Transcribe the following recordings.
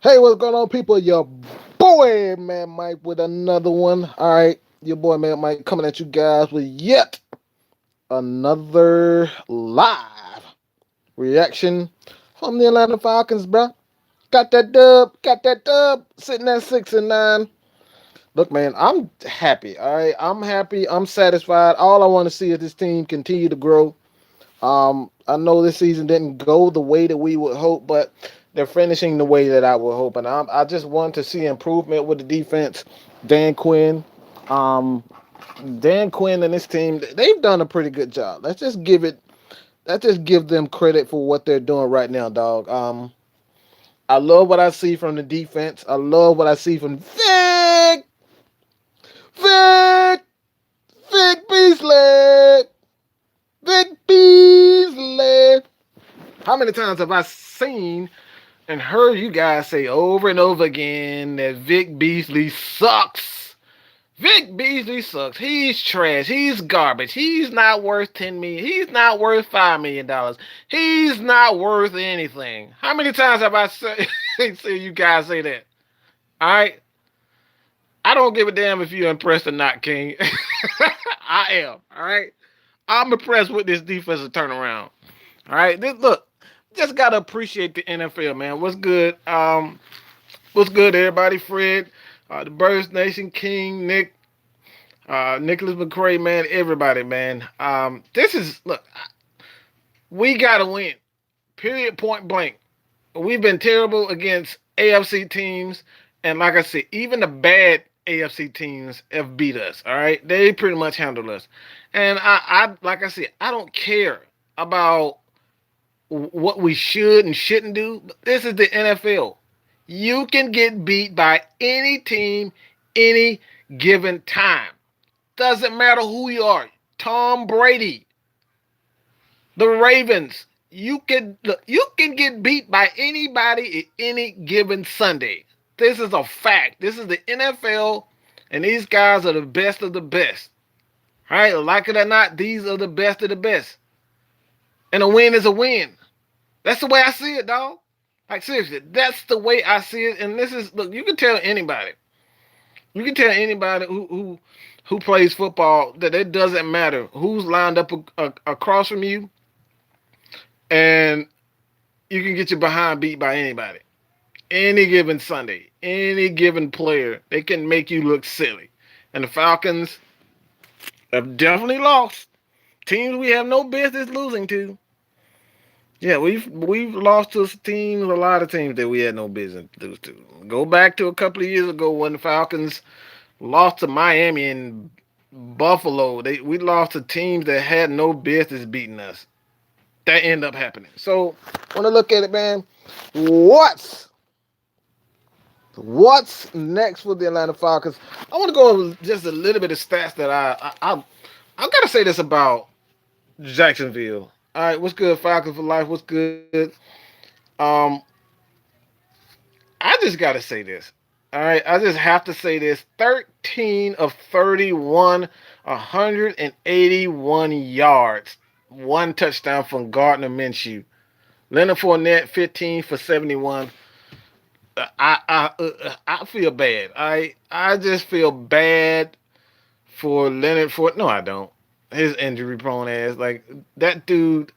Hey, what's going on, people? Your boy, man Mike, with another one. All right, your boy, man Mike, coming at you guys with yet another live reaction from the Atlanta Falcons, bro. Got that dub, sitting at 6-9. Look, man, I'm happy. All right, I'm happy. I'm satisfied. All I want to see is this team continue to grow. I know this season didn't go the way that we would hope, but they're finishing the way that I would hope, and I just want to see improvement with the defense. Dan Quinn, um, Dan Quinn and this team, they've done a pretty good job. Let's just give them credit for what they're doing right now, dog. I love what I see from the defense. I love what I see from Vic, Vic Beasley, Vic Beasley. How many times have I seen and heard you guys say over and over again that Vic Beasley sucks? Vic Beasley sucks. He's trash. He's garbage. He's not worth 10 million. He's not worth $5 million. He's not worth anything. How many times have I say you guys say that? All right. I don't give a damn if you're impressed or not, King. I am. All right. I'm impressed with this defensive turnaround. All right. Look, just gotta appreciate the NFL, man. What's good? What's good, everybody? Fred, the Birds Nation, King, Nick, Nicholas McCray, man. Everybody, man. This is look. We gotta win. Period. Point blank. We've been terrible against AFC teams, and like I said, even the bad AFC teams have beat us. All right, they pretty much handled us, and I like I said, I don't care about what we should and shouldn't do. But this is the NFL. You can get beat by any team, any given time. Doesn't matter who you are. Tom Brady, the Ravens. You can get beat by anybody at any given Sunday. This is a fact. This is the NFL, and these guys are the best of the best. All right, like it or not, these are the best of the best. And a win is a win. That's the way I see it, dog. Like seriously, that's the way I see it. And this is look, you can tell anybody. You can tell anybody who plays football that it doesn't matter who's lined up across from you, and you can get your behind beat by anybody. Any given Sunday, any given player, they can make you look silly. And the Falcons have definitely lost. Teams we have no business losing to. Yeah, we've lost to teams, a lot of teams that we had no business to lose to. Go back to a couple of years ago when the Falcons lost to Miami and Buffalo. We lost to teams that had no business beating us. That ended up happening. So when I look at it, man, what's next for the Atlanta Falcons? I want to go over just a little bit of stats that I gotta say this about Jacksonville. All right, what's good, Falcons for life? What's good? Um, I just gotta say this. All right, I just have to say this. 13 of 31, 181 yards, one touchdown from Gardner Minshew. Leonard Fournette, 15 for 71. I feel bad. I just feel bad for Leonard Fournette. No, I don't. His injury prone ass, like that dude.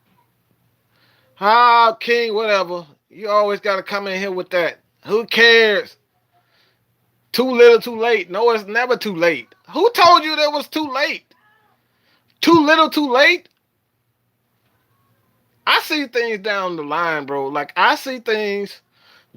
King, whatever. You always got to come in here with that. Who cares? Too little, too late. No, it's never too late. Who told you that was too late? Too little, too late? I see things down the line, bro. Like, I see things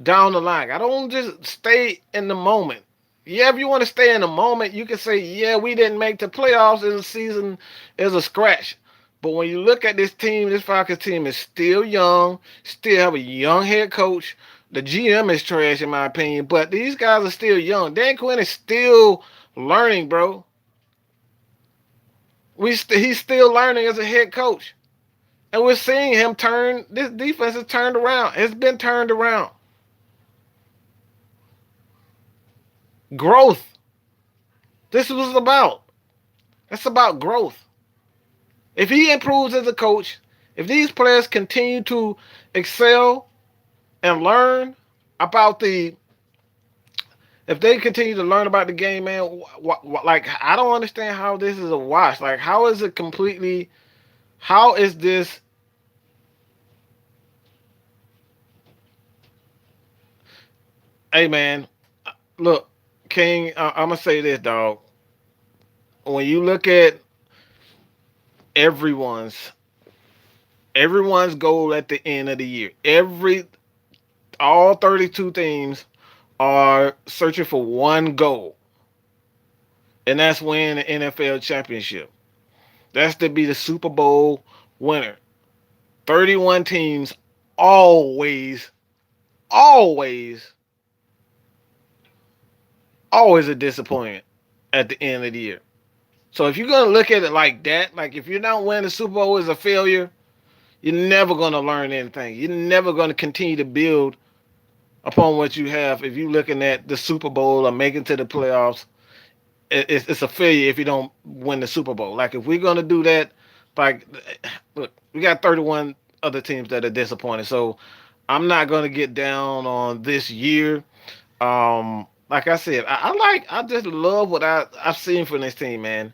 down the line. I don't just stay in the moment. Yeah, if you want to stay in the moment, you can say, yeah, we didn't make the playoffs in the season as a scratch. But when you look at this team, this Falcons team is still young, still have a young head coach. The GM is trash, in my opinion, but these guys are still young. Dan Quinn is still learning, bro. He's still learning as a head coach. And we're seeing him turn, this defense has turned around. It's been turned around. Growth. This was about. It's about growth. If he improves as a coach, if these players continue to excel and learn, about the if they continue to learn about the game, man. Like I don't understand how this is a wash. Like how is it completely? How is this? Hey, man. Look, King. I'm gonna say this, dog. When you look at everyone's everyone's goal at the end of the year, all 32 teams are searching for one goal, and that's win the NFL championship. That's to be the Super Bowl winner. 31 teams always, always, always a disappointment at the end of the year. So if you're gonna look at it like that, like if you're not winning the Super Bowl as a failure, you're never gonna learn anything. You're never gonna continue to build upon what you have. If you're looking at the Super Bowl or making to the playoffs, it's a failure if you don't win the Super Bowl. Like if we're gonna do that, like look, we got 31 other teams that are disappointed. So I'm not gonna get down on this year. Like I said, I just love what I've seen from this team, man.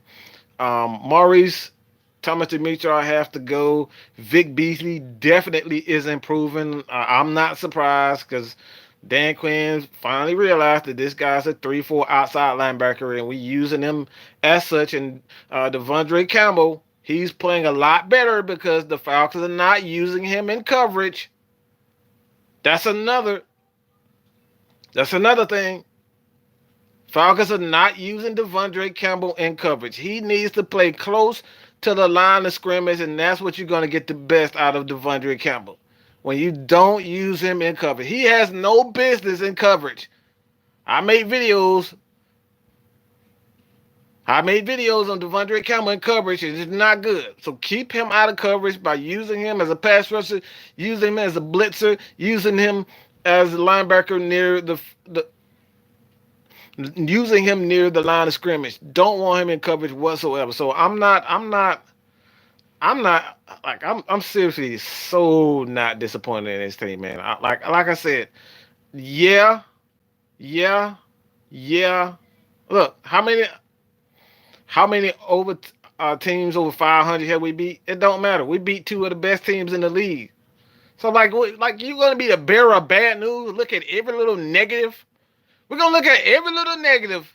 Maurice Thomas Demetriou have to go. Vic Beasley definitely is improving. I'm not surprised because Dan Quinn finally realized that this guy's a 3-4 outside linebacker, and we using him as such. And Devondre Campbell, he's playing a lot better because the Falcons are not using him in coverage. That's another. That's another thing. Falcons are not using Devondre Campbell in coverage. He needs to play close to the line of scrimmage, and that's what you're going to get the best out of Devondre Campbell. When you don't use him in coverage, he has no business in coverage. I made videos on Devondre Campbell in coverage, and it's not good. So keep him out of coverage by using him as a pass rusher, using him as a blitzer, using him as a linebacker near the using him near the line of scrimmage. Don't want him in coverage whatsoever. So I'm seriously so not disappointed in this team, man. Like I said, yeah, yeah, yeah. Look, how many over teams over 500 have we beat? It don't matter. We beat two of the best teams in the league. So like you gonna be the bearer of bad news? Look at every little negative. We're gonna look at every little negative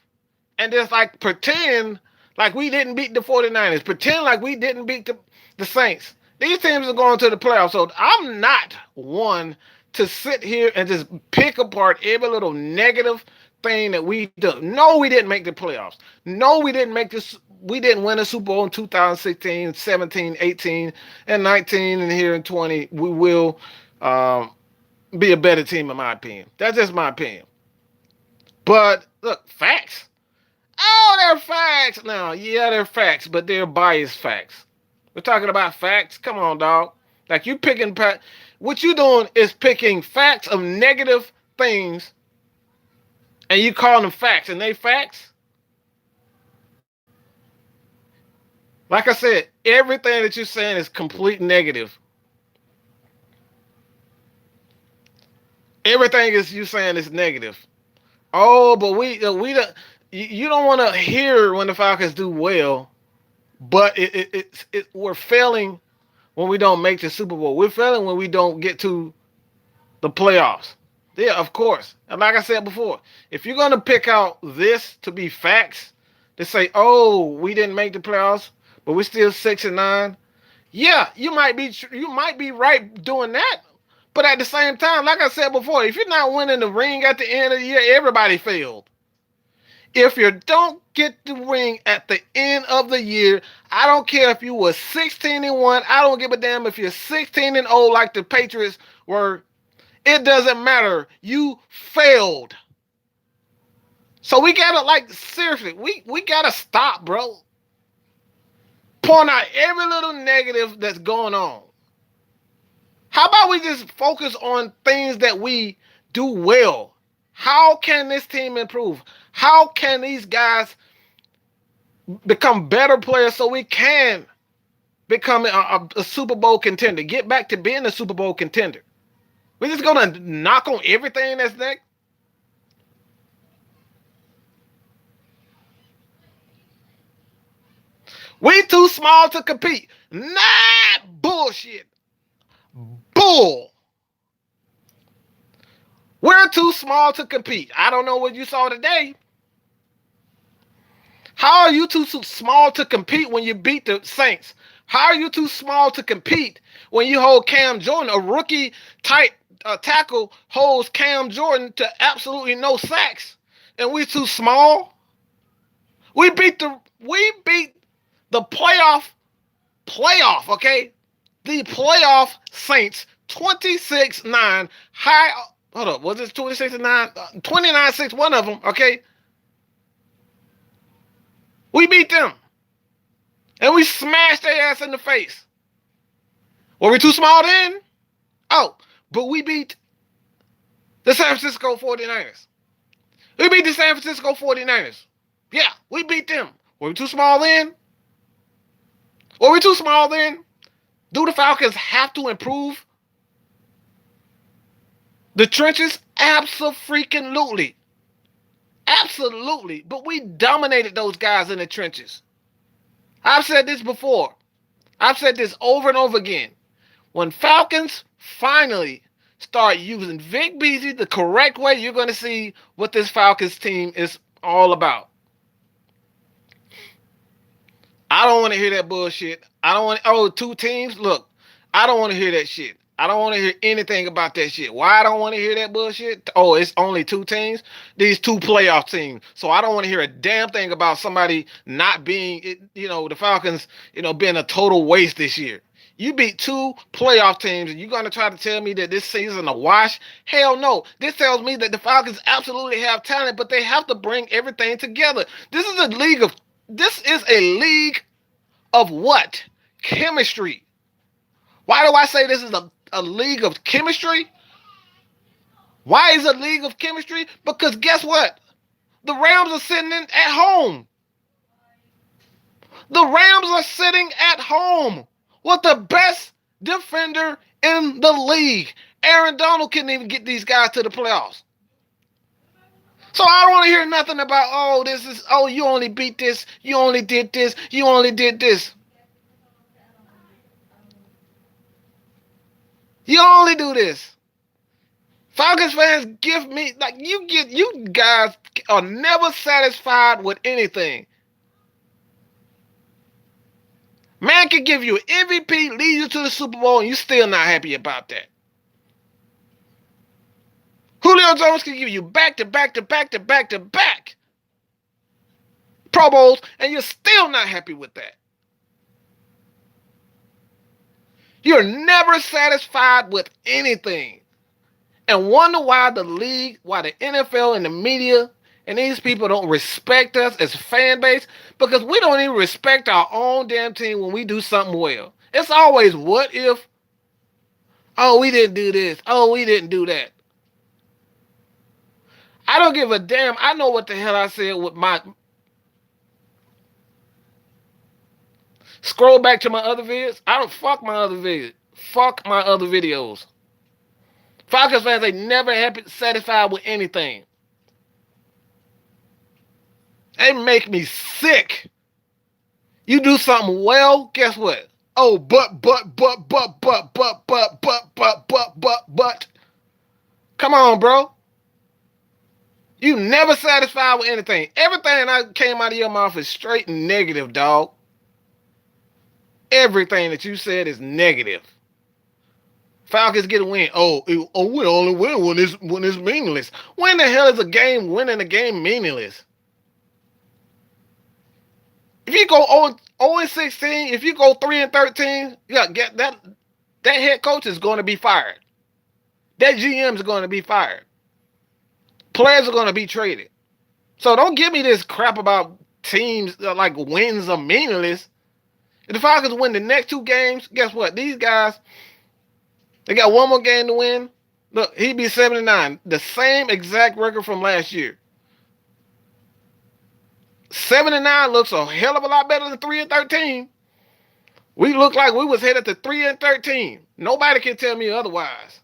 and just like pretend like we didn't beat the 49ers. Pretend like we didn't beat the Saints. These teams are going to the playoffs. So I'm not one to sit here and just pick apart every little negative thing that we do. No, we didn't make the playoffs. No, we didn't make this. We didn't win a Super Bowl in 2016, 17, 18, and 19, and here in 20. We will be a better team, in my opinion. That's just my opinion. But look, facts. Oh, they're facts. Now, yeah, they're facts, but they're biased facts. We're talking about facts. Come on, dog. Like you picking, what you doing is picking facts of negative things, and you call them facts, and they facts. Like I said, everything that you're saying is complete negative. Everything is you saying is negative. Oh, but we don't. You don't want to hear when the Falcons do well, but we're failing when we don't make the Super Bowl. We're failing when we don't get to the playoffs. Yeah, of course. And like I said before, if you're gonna pick out this to be facts, to say, oh, we didn't make the playoffs, but we're still 6-9. Yeah, you might be right doing that. But at the same time, like I said before, if you're not winning the ring at the end of the year, everybody failed. If you don't get the ring at the end of the year, I don't care if you were 16-1. I don't give a damn if you're 16-0 like the Patriots were. It doesn't matter. You failed. So we gotta seriously, we gotta stop, bro. Point out every little negative that's going on. How about we just focus on things that we do well? How can this team improve? How can these guys become better players so we can become a Super Bowl contender? Get back to being a Super Bowl contender. We're just going to knock on everything that's next? We too small to compete. Not bullshit. Bull. We're too small to compete. I don't know what you saw today. How are you too small to compete when you beat the Saints? How are you too small to compete when you hold Cam Jordan, a rookie tight tackle, holds Cam Jordan to absolutely no sacks, and we too small? We beat the playoff, okay? The playoff Saints 26-9. High hold up, was it 26-9? 29-6, one of them, okay? We beat them. And we smashed their ass in the face. Were we too small then? Oh, but we beat the San Francisco 49ers. We beat the San Francisco 49ers. Yeah, we beat them. Were we too small then? Were we too small then? Do the Falcons have to improve the trenches? Absolutely. Absolutely. But we dominated those guys in the trenches. I've said this before. I've said this over and over again. When Falcons finally start using Vic Beasley the correct way, you're going to see what this Falcons team is all about. I don't want to hear that bullshit. I don't want, two teams? Look, I don't want to hear that shit. I don't want to hear anything about that shit. Why I don't want to hear that bullshit? Oh, it's only two teams? These two playoff teams. So I don't want to hear a damn thing about somebody not being, the Falcons, being a total waste this year. You beat two playoff teams and you're going to try to tell me that this season a wash? Hell no. This tells me that the Falcons absolutely have talent, but they have to bring everything together. This is a league of what? Chemistry. Why do I say this is a league of chemistry? Why is it a league of chemistry? Because guess what? The Rams are sitting at home. The Rams are sitting at home with the best defender in the league. Aaron Donald couldn't even get these guys to the playoffs. So I don't want to hear nothing about, you only beat this, you only did this, you only did this. You only do this. Falcons fans give me, you guys are never satisfied with anything. Man can give you MVP, lead you to the Super Bowl, and you're still not happy about that. Julio Jones can give you back-to-back Pro Bowls, and you're still not happy with that. You're never satisfied with anything. And wonder why the league, why the NFL and the media and these people don't respect us as fan base, because we don't even respect our own damn team when we do something well. It's always, what if? Oh, we didn't do this. Oh, we didn't do that. I don't give a damn. I know what the hell I said with my... Scroll back to my other videos. I don't fuck my other videos. Fuck my other videos. Falcons fans ain't never happy, satisfied with anything. They make me sick. You do something well, guess what? Oh, but. Come on, bro. You never satisfied with anything. Everything that came out of your mouth is straight negative, dog. Everything that you said is negative. Falcons get a win. We only win when it's meaningless. When the hell is a game winning a game meaningless? If you go 0-16, if you go 3-13, get that head coach is going to be fired. That GM is going to be fired. Players are going to be traded. So don't give me this crap about teams like wins are meaningless. If the Falcons win the next two games, guess what? These guys, they got one more game to win. Look, he'd be 7-9. The same exact record from last year. 7-9 looks a hell of a lot better than 3-13. We look like we was headed to 3-13. Nobody can tell me otherwise.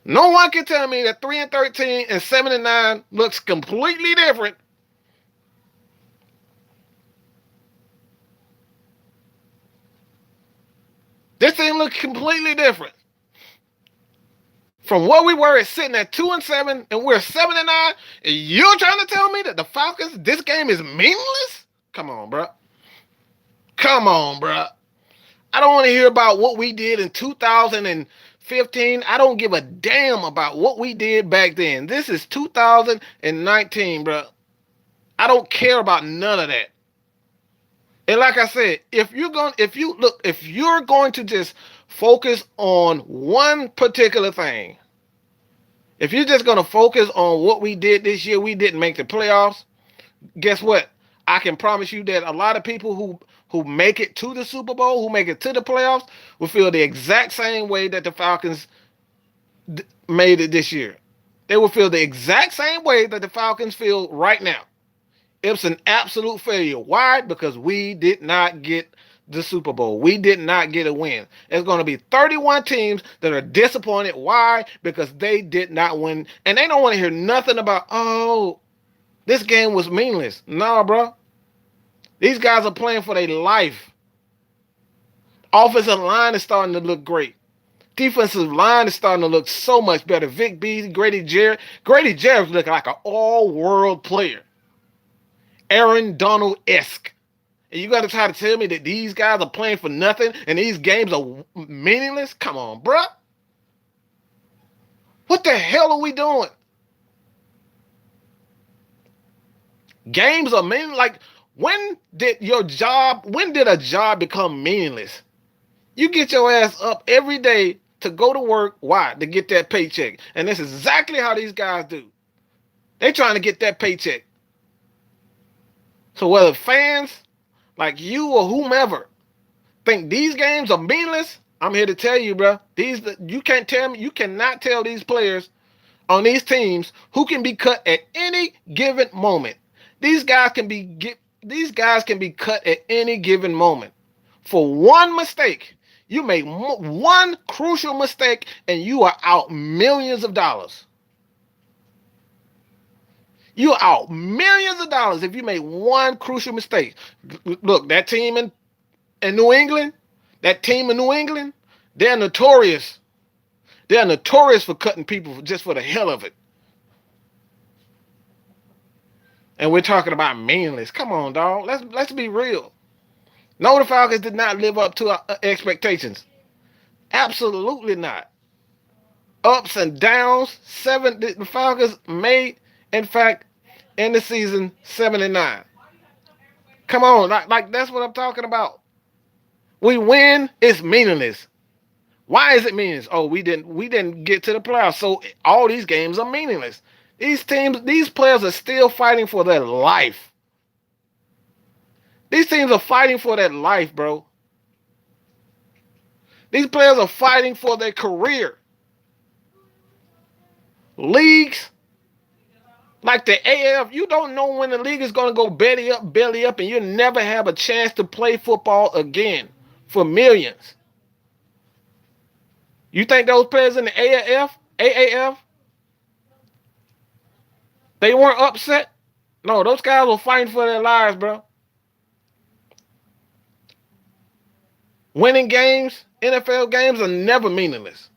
No one can tell me that 3-13 and 7-9 looks completely different. This thing looks completely different from what we were at sitting at 2-7 and we're 7-9. And you're trying to tell me that the Falcons, this game is meaningless? Come on, bro. Come on, bro. I don't want to hear about what we did in 2015. I don't give a damn about what we did back then. This is 2019, bro. I don't care about none of that. And like I said, if you're going to just focus on one particular thing, if you're just going to focus on what we did this year, we didn't make the playoffs. Guess what? I can promise you that a lot of people who make it to the Super Bowl, who make it to the playoffs, will feel the exact same way that the Falcons made it this year. They will feel the exact same way that the Falcons feel right now. It's an absolute failure. Why? Because we did not get the Super Bowl. We did not get a win. It's going to be 31 teams that are disappointed. Why? Because they did not win. And they don't want to hear nothing about, oh, this game was meaningless. Nah, bro. These guys are playing for their life. Offensive line is starting to look great. Defensive line is starting to look so much better. Vic Beasley, Grady Jarrett. Grady Jarrett's looking like an all-world player. Aaron Donald-esque. And you got to try to tell me that these guys are playing for nothing and these games are meaningless? Come on, bruh. What the hell are we doing? Games are meaningless. Like, when did a job become meaningless? You get your ass up every day to go to work. Why? To get that paycheck. And that's exactly how these guys do. They trying to get that paycheck. So whether fans like you or whomever think these games are meaningless, I'm here to tell you, bro. You can't tell me. You cannot tell these players on these teams who can be cut at any given moment. These guys can be cut at any given moment for one mistake. You make one crucial mistake and you are out millions of dollars. You're out millions of dollars if you make one crucial mistake. Look, that team in New England, they're notorious. They're notorious for cutting people just for the hell of it. And we're talking about meaningless. Come on, dog. Let's be real. No, the Falcons did not live up to our expectations. Absolutely not. Ups and downs. The Falcons made, in fact, in the season 7-9. Come on, like that's what I'm talking about. We win, it's meaningless. Why is it meaningless? Oh, we didn't get to the playoffs, so all these games are meaningless. These players are still fighting for their life. These teams are fighting for their life, bro. These players are fighting for their career. Leagues like the AF, you don't know when the league is going to go belly up, and you'll never have a chance to play football again for millions. You think those players in the AAF, they weren't upset? No, those guys were fighting for their lives, bro. Winning games, NFL games, are never meaningless.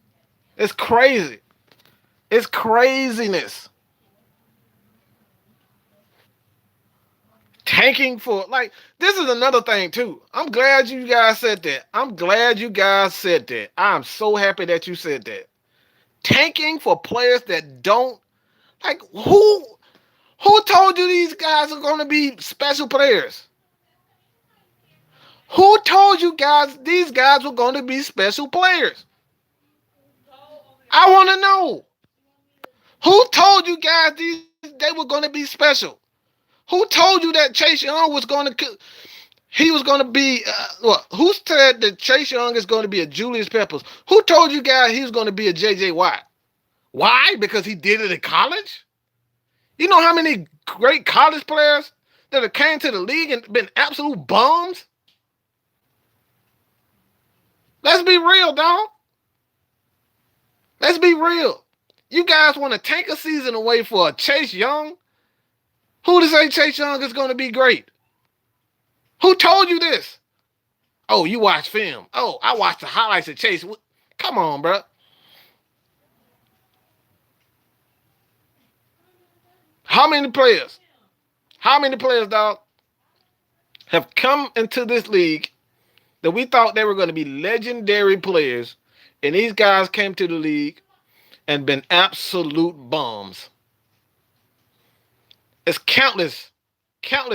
It's crazy. It's craziness. Tanking for, this is another thing too. I'm glad you guys said that. I'm so happy that you said that. Tanking for players that don't, who told you these guys are going to be special players? Who told you guys these guys were going to be special players? I want to know. Who told you guys they were going to be special? Who told you that Chase Young was going to? He was going to be. Who said that Chase Young is going to be a Julius Peppers? Who told you guys he was going to be a J.J. Watt? Why? Because he did it in college. You know how many great college players that have came to the league and been absolute bums? Let's be real, dog. Let's be real. You guys want to take a season away for a Chase Young? Who to say Chase Young is going to be great? Who told you this? Oh, you watch film. Oh, I watched the highlights of Chase. Come on, bro. How many players, dog, have come into this league that we thought they were going to be legendary players, and these guys came to the league and been absolute bums? It's countless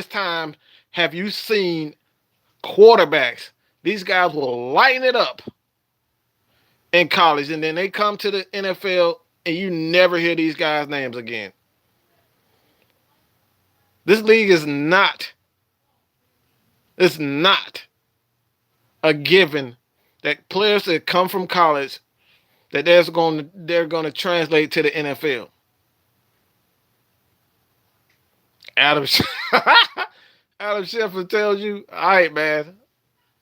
times have you seen quarterbacks. These guys will lighten it up in college, and then they come to the NFL, and you never hear these guys' names again. This league is not. It's not a given that players that come from college that they're going to translate to the NFL. Adam Schefter tells you, all right, man.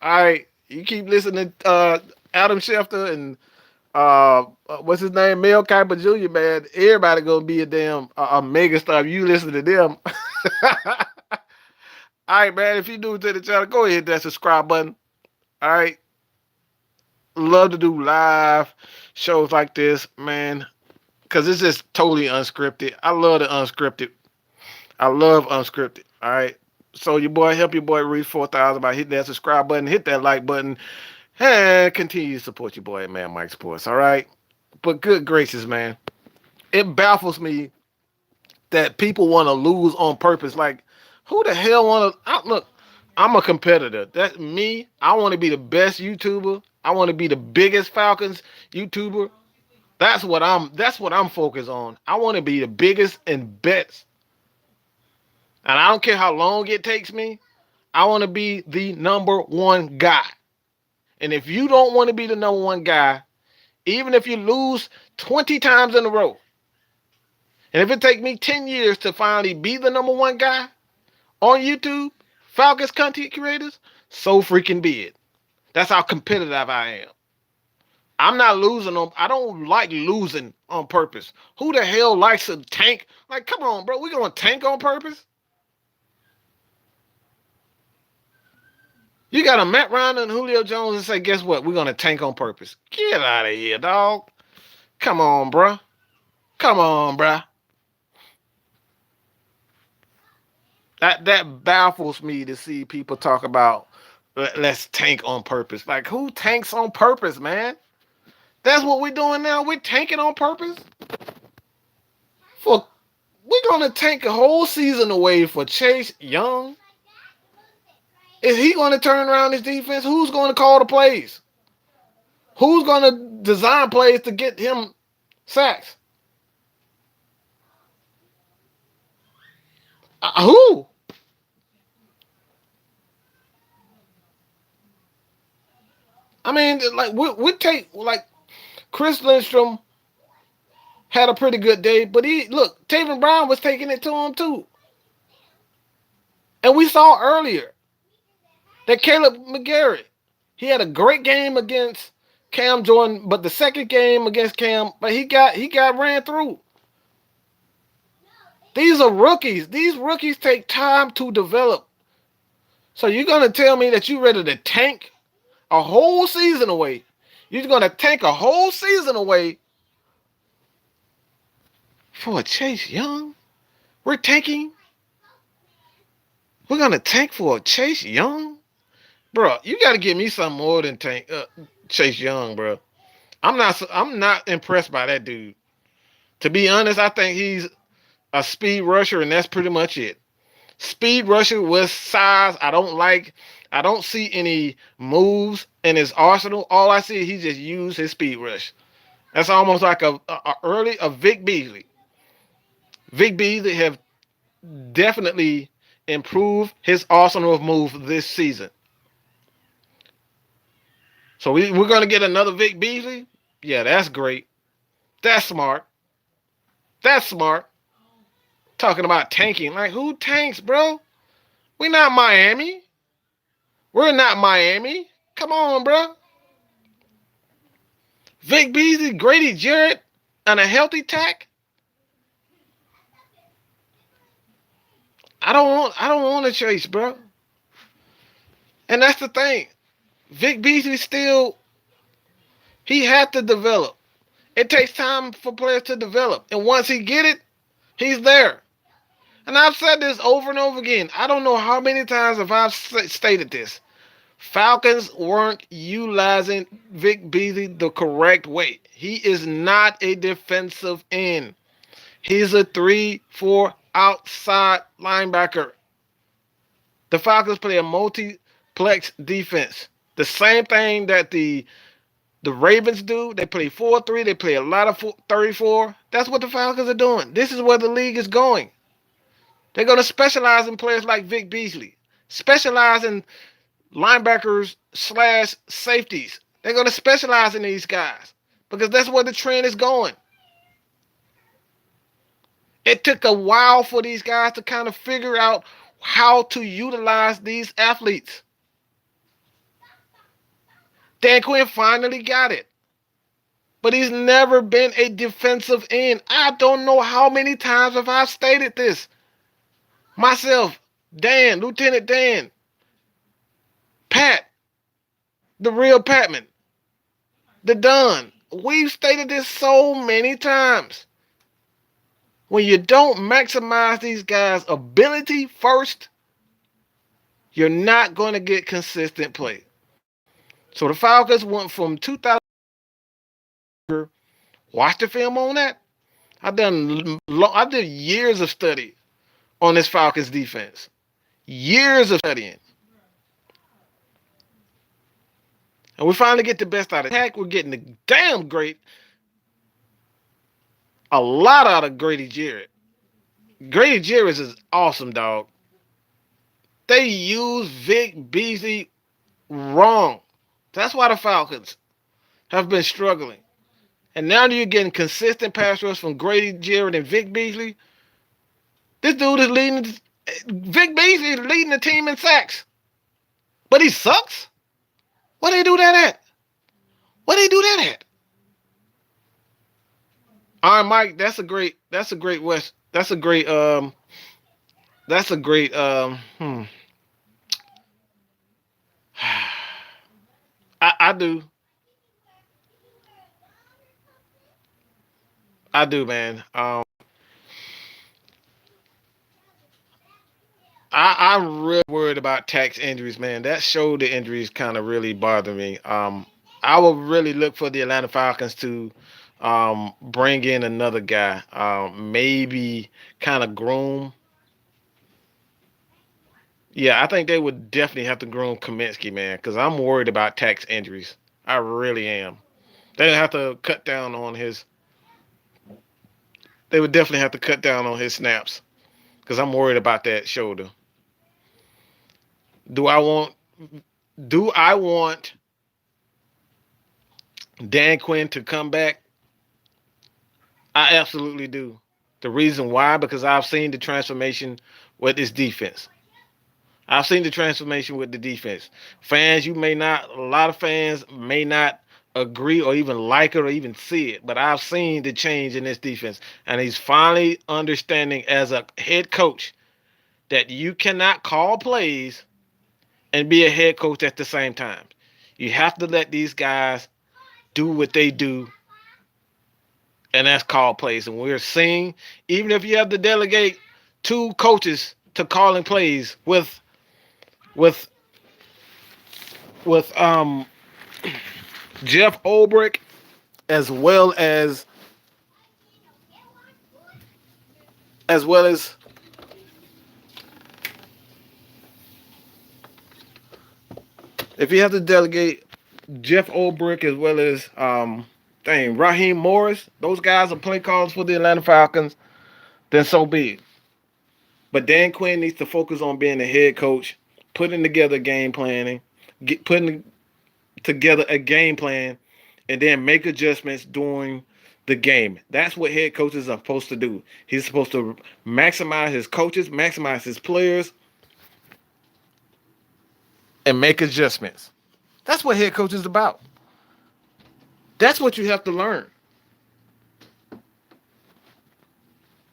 All right, you keep listening to Adam Schefter and what's his name, Mel Kiper Jr., man. Everybody gonna be a damn a mega star if you listen to them. All right, man. If you new to the channel, go ahead and hit that subscribe button. All right. Love to do live shows like this, man, because it's just totally unscripted. I love the unscripted. I love unscripted. All right. So help your boy reach 4,000 by hitting that subscribe button, hit that like button, and continue to support your boy, man, Mike Sports. All right. But good gracious, man, it baffles me that people want to lose on purpose. Like, who the hell want to? Look, I'm a competitor. That's me. I want to be the best YouTuber. I want to be the biggest Falcons YouTuber. That's what I'm focused on. I want to be the biggest and best. And I don't care how long it takes me. I want to be the number one guy. And if you don't want to be the number one guy, even if you lose 20 times in a row, and if it takes me 10 years to finally be the number one guy on YouTube, Falcons content creators, so freaking be it. That's how competitive I am. I'm not losing on. I don't like losing on purpose. Who the hell likes to tank? Like, come on, bro. We gonna tank on purpose? You got a Matt Ryan and Julio Jones and say, guess what? We're gonna tank on purpose. Get out of here, dog. Come on, bro. Come on, bro. That baffles me to see people talk about let's tank on purpose. Like, who tanks on purpose, man? That's what we're doing now. We're tanking on purpose. We're gonna tank a whole season away for Chase Young. Is he gonna turn around his defense? Who's gonna call the plays? Who's gonna design plays to get him sacks? Who? I mean, like we take like Chris Lindstrom had a pretty good day, but Taven Brown was taking it to him too. And we saw earlier that Caleb McGarrett, he had a great game against Cam Jordan, but the second game against Cam, but he got ran through. These are rookies. These rookies take time to develop. So you're gonna tell me that you're ready to tank a whole season away? You're gonna tank a whole season away for a Chase Young? We're tanking. We're gonna tank for a Chase Young, bro. You got to give me something more than Chase Young, bro. I'm not impressed by that dude. To be honest, I think he's a speed rusher, and that's pretty much it. Speed rusher with size. I don't see any moves in his arsenal. All I see is he just used his speed rush. That's almost like a Vic Beasley. Vic Beasley have definitely improved his arsenal of moves this season. So we're going to get another Vic Beasley? Yeah, that's great. That's smart. That's smart. Talking about tanking. Like, who tanks, bro? We're not Miami. We're not Miami. Come on, bro. Vic Beasley, Grady Jarrett, And a healthy tack, I don't want to chase, bro. And that's the thing. Vic Beasley still, he had to develop. It takes time for players to develop. And once he get it, he's there. And I've said this over and over again. I don't know how many times have I stated this. Falcons weren't utilizing Vic Beasley the correct way. He is not a defensive end. He's a 3-4 outside linebacker. The Falcons play a multiplex defense. The same thing that the Ravens do. They play 4-3. They play a lot of 34. That's what the Falcons are doing. This is where the league is going. They're going to specialize in players like Vic Beasley. Specialize in linebackers / safeties. They're going to specialize in these guys because that's where the trend is going. It took a while for these guys to kind of figure out how to utilize these athletes. Dan Quinn finally got it. But he's never been a defensive end. I don't know how many times have I stated this. Myself, Dan, Lieutenant Dan, Pat, the real Patman, the Don. We've stated this so many times. When you don't maximize these guys' ability first, you're not going to get consistent play. So the Falcons went from 2000. Watch the film on that. I did years of study on this Falcons defense. Years of studying. And we finally get the best out of the attack. We're getting the damn great. A lot out of Grady Jarrett. Grady Jarrett is awesome, dog. They use Vic Beasley wrong. That's why the Falcons have been struggling. And now that you're getting consistent pass rush from Grady Jarrett and Vic Beasley, this dude is leading. Vic Beasley is leading the team in sacks. But he sucks? Where they do that at? Where they do that at? All right, Mike, that's a great West. That's a great I do. I do, man. I'm really worried about tax injuries, man. That shoulder injuries kind of really bother me. I would really look for the Atlanta Falcons to bring in another guy. Maybe kind of groom. Yeah, I think they would definitely have to groom Kaminsky, man, because I'm worried about tax injuries. I really am. They have to cut down on his. They would definitely have to cut down on his snaps because I'm worried about that shoulder. Do I want? Do I want Dan Quinn to come back? I absolutely do. The reason why, because I've seen the transformation with this defense. I've seen the transformation with the defense. Fans, a lot of fans may not agree or even like it or even see it, but I've seen the change in this defense. And he's finally understanding as a head coach that you cannot call plays and be a head coach at the same time. You have to let these guys do what they do, and that's call plays. And we're seeing, even if you have to delegate 2 coaches to calling plays with Jeff Ulbrich as well as if you have to delegate Jeff Ulbrich as well as Raheem Morris, those guys are play calls for the Atlanta Falcons, then so be it. But Dan Quinn needs to focus on being a head coach, putting together game planning, putting together a game plan, and then make adjustments during the game. That's what head coaches are supposed to do. He's supposed to maximize his coaches, maximize his players, and make adjustments. That's what head coach is about. That's what you have to learn.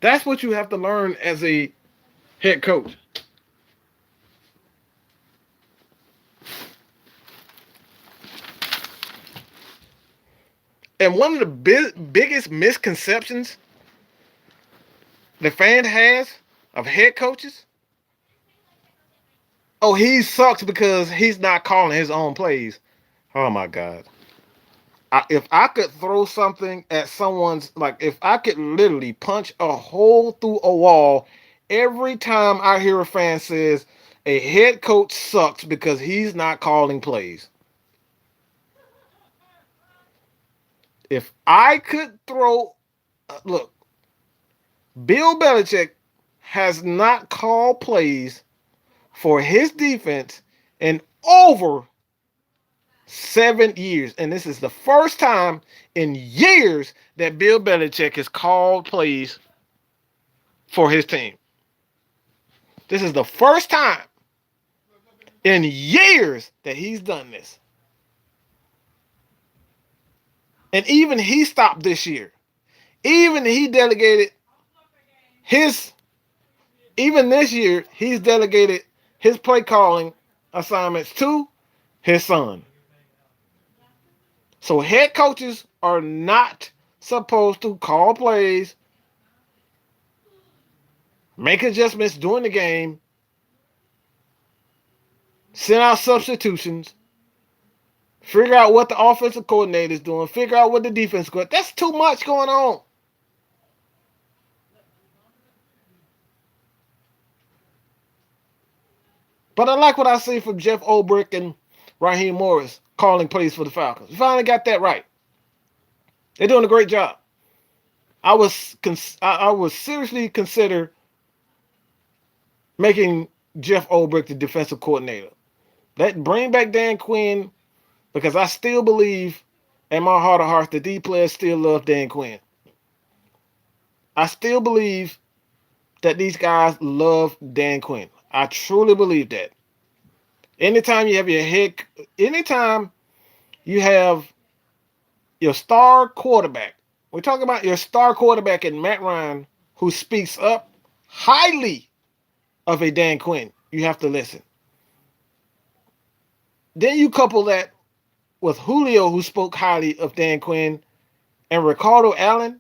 That's what you have to learn as a head coach. And one of the biggest misconceptions the fan has of head coaches, oh, he sucks because he's not calling his own plays. Oh my God. If I could throw something at someone's, like if I could literally punch a hole through a wall every time I hear a fan says a head coach sucks because he's not calling plays. If I could throw, look, Bill Belichick has not called plays for his defense in over 7 years. And this is the first time in years that Bill Belichick has called plays for his team. This is the first time in years that he's done this. And even he stopped this year. Even he delegated even this year, he's delegated his play calling assignments to his son. So head coaches are not supposed to call plays, make adjustments during the game, send out substitutions, figure out what the offensive coordinator is doing, figure out what the defense is going. That's too much going on. But I like what I see from Jeff Ulbrich and Raheem Morris calling plays for the Falcons. We finally got that right. They're doing a great job. I would seriously consider making Jeff Ulbrich the defensive coordinator. Bring back Dan Quinn, because I still believe in my heart of hearts that these players still love Dan Quinn. I still believe that these guys love Dan Quinn. I truly believe that. Anytime you have your star quarterback, we're talking about your star quarterback in Matt Ryan, who speaks up highly of a Dan Quinn, you have to listen. Then you couple that with Julio, who spoke highly of Dan Quinn, and Ricardo Allen,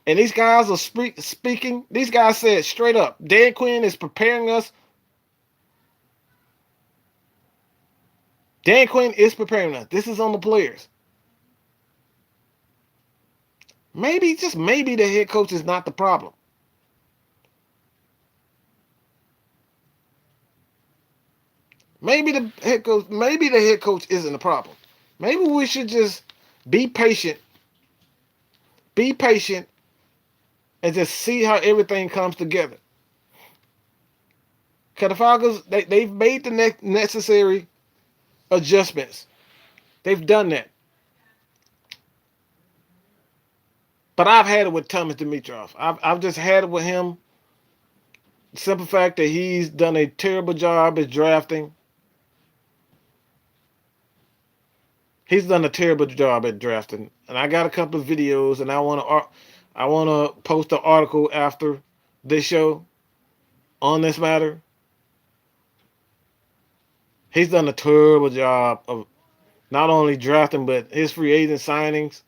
and these guys are speaking. These guys said straight up, Dan Quinn is preparing us. Dan Quinn is preparing us. This is on the players. Maybe, just maybe, the head coach is not the problem. Maybe the head coach isn't the problem. Maybe we should just be patient. Be patient and just see how everything comes together. Because the Falcons, they've made the necessary adjustments. They've done that. But I've had it with Thomas Dimitroff. I've just had it with him. The simple fact that he's done a terrible job at drafting. He's done a terrible job at drafting. And I got a couple of videos, and I want to post an article after this show on this matter. He's done a terrible job of not only drafting, but his free agent signings.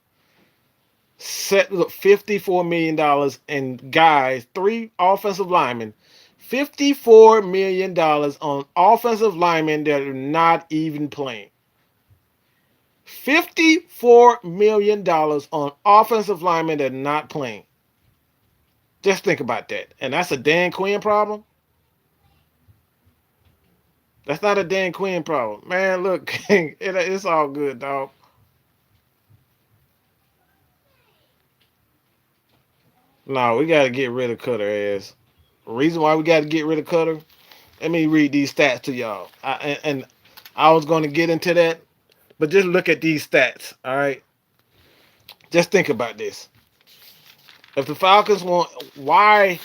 Set $54 million in guys, 3 offensive linemen, $54 million on offensive linemen that are not even playing. $54 million on offensive linemen that are not playing. Just think about that. And that's a Dan Quinn problem? That's not a Dan Quinn problem. Man, look, it's all good, dog. No, we got to get rid of Cutter ass. The reason why we got to get rid of Cutter, let me read these stats to y'all. I was going to get into that, but just look at these stats, all right? Just think about this. If the Falcons why,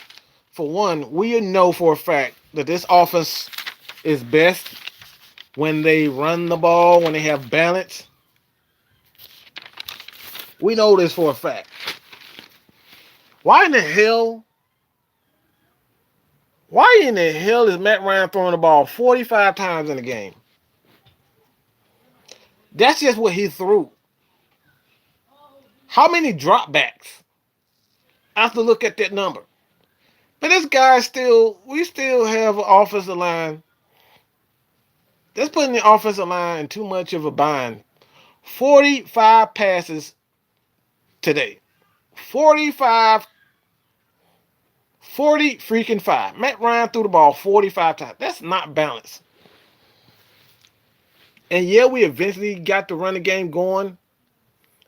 for one, we know for a fact that this offense is best when they run the ball, when they have balance. We know this for a fact. Why in the hell? Why in the hell is Matt Ryan throwing the ball 45 times in a game? That's just what he threw. How many dropbacks? I have to look at that number. But this guy we still have an offensive line. That's putting the offensive line in too much of a bind. 45 passes today. 45, 40 freaking 5. Matt Ryan threw the ball 45 times. That's not balanced. And yeah, we eventually got the running game going.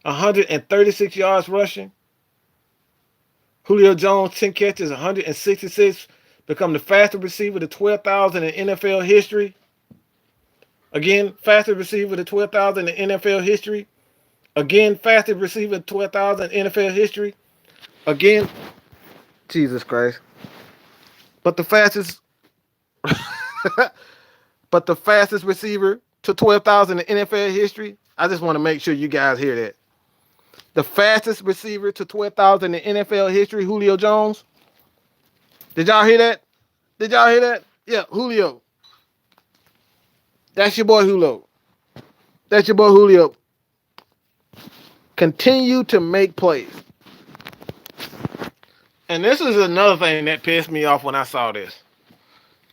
136 yards rushing. Julio Jones, 10 catches, 166. Become the fastest receiver to 12,000 in NFL history. Again, fastest receiver to 12,000 in NFL history. Again, fastest receiver to 12,000 in NFL history. Again, Jesus Christ. But the fastest but the fastest receiver to 12,000 in NFL history. I just want to make sure you guys hear that. The fastest receiver to 12,000 in NFL history, Julio Jones. Did y'all hear that? Did y'all hear that? Yeah, Julio. That's your boy Julio. That's your boy Julio. Continue to make plays. And this is another thing that pissed me off when I saw this.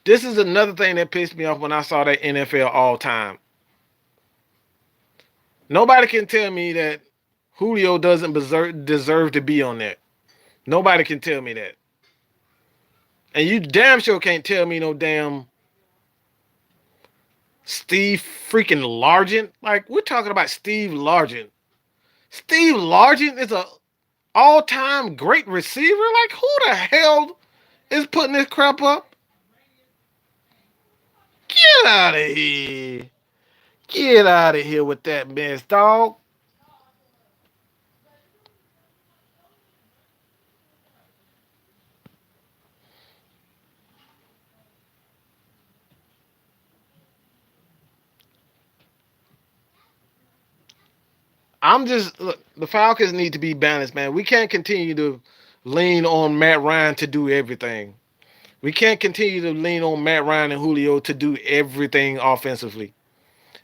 This is another thing that pissed me off when I saw that NFL all time. Nobody can tell me that Julio doesn't deserve to be on that. Nobody can tell me that. And you damn sure can't tell me no damn Steve freaking Largent. Like, we're talking about Steve Largent. Steve Largent is a all-time great receiver? Like, who the hell is putting this crap up? Get out of here. Get out of here with that mess, dog. Look, the Falcons need to be balanced, man. We can't continue to lean on Matt Ryan to do everything. We can't continue to lean on Matt Ryan and Julio to do everything offensively.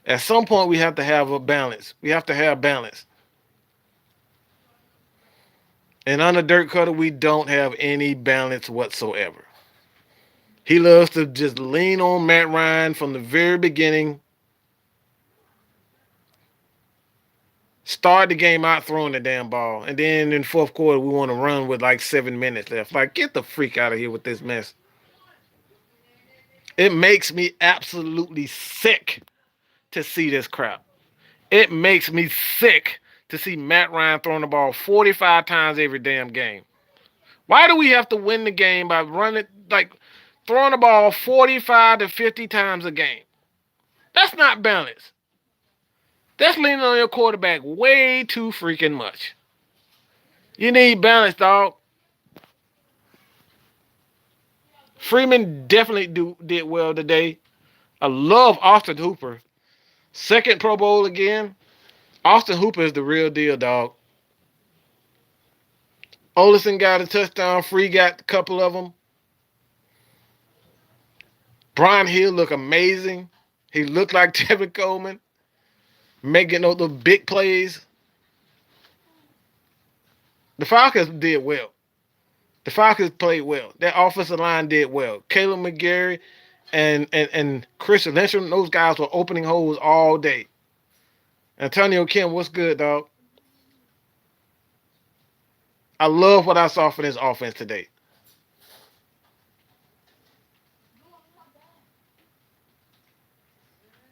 At some point, we have to have a balance. We have to have balance. And under Dirk Cutter, we don't have any balance whatsoever. He loves to just lean on Matt Ryan from the very beginning. Start the game out throwing the damn ball. And then in the fourth quarter, we want to run with like 7 minutes left. Like, get the freak out of here with this mess. It makes me absolutely sick to see this crap. It makes me sick to see Matt Ryan throwing the ball 45 times every damn game. Why do we have to win the game by throwing the ball 45 to 50 times a game? That's not balanced. That's leaning on your quarterback way too freaking much. You need balance, dog. Freeman definitely did well today. I love Austin Hooper. Second Pro Bowl again. Austin Hooper is the real deal, dog. Olsen got a touchdown. Free got a couple of them. Brian Hill looked amazing. He looked like Tevin Coleman. Making those little big plays. The Falcons did well. The Falcons played well. Their offensive line did well. Caleb McGarry and Chris Lyncham, those guys were opening holes all day. Antonio Kim, what's good, dog? I love what I saw from this offense today.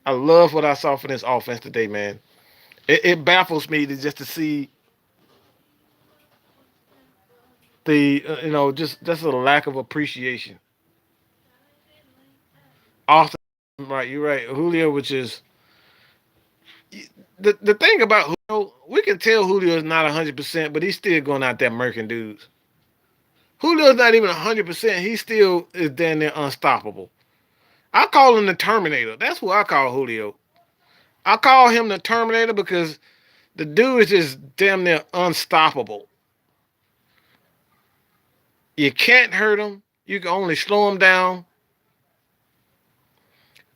I love what I saw from this offense today, man. It baffles me to see the just a lack of appreciation. Austin, right? You're right. Julio, which is the thing about Julio, we can tell Julio is not 100%, but he's still going out there murking dudes. Julio's not even 100%. He still is damn near unstoppable. I call him the Terminator. That's what I call Julio. I call him the Terminator because the dude is just damn near unstoppable. You can't hurt him. You can only slow him down.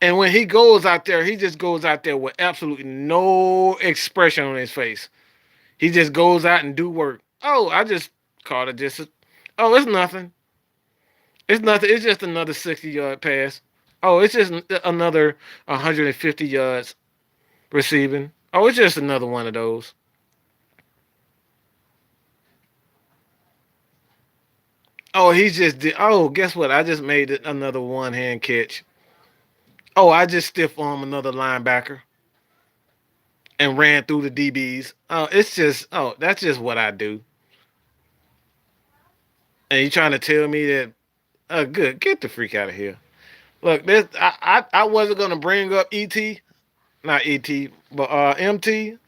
And when he goes out there, he just goes out there with absolutely no expression on his face. He just goes out and do work. Oh, I just called it just. Oh, it's nothing. It's nothing. It's just another 60-yard pass. Oh, it's just another 150 yards receiving. Oh, it's just another one of those. Oh, he just did. Oh, guess what? I just made it another one hand catch. Oh, I just stiff arm another linebacker and ran through the DBs. Oh, it's just. Oh, that's just what I do. And you trying to tell me that? Good. Get the freak out of here. Look, this. I wasn't gonna bring up ET, not ET, but MT.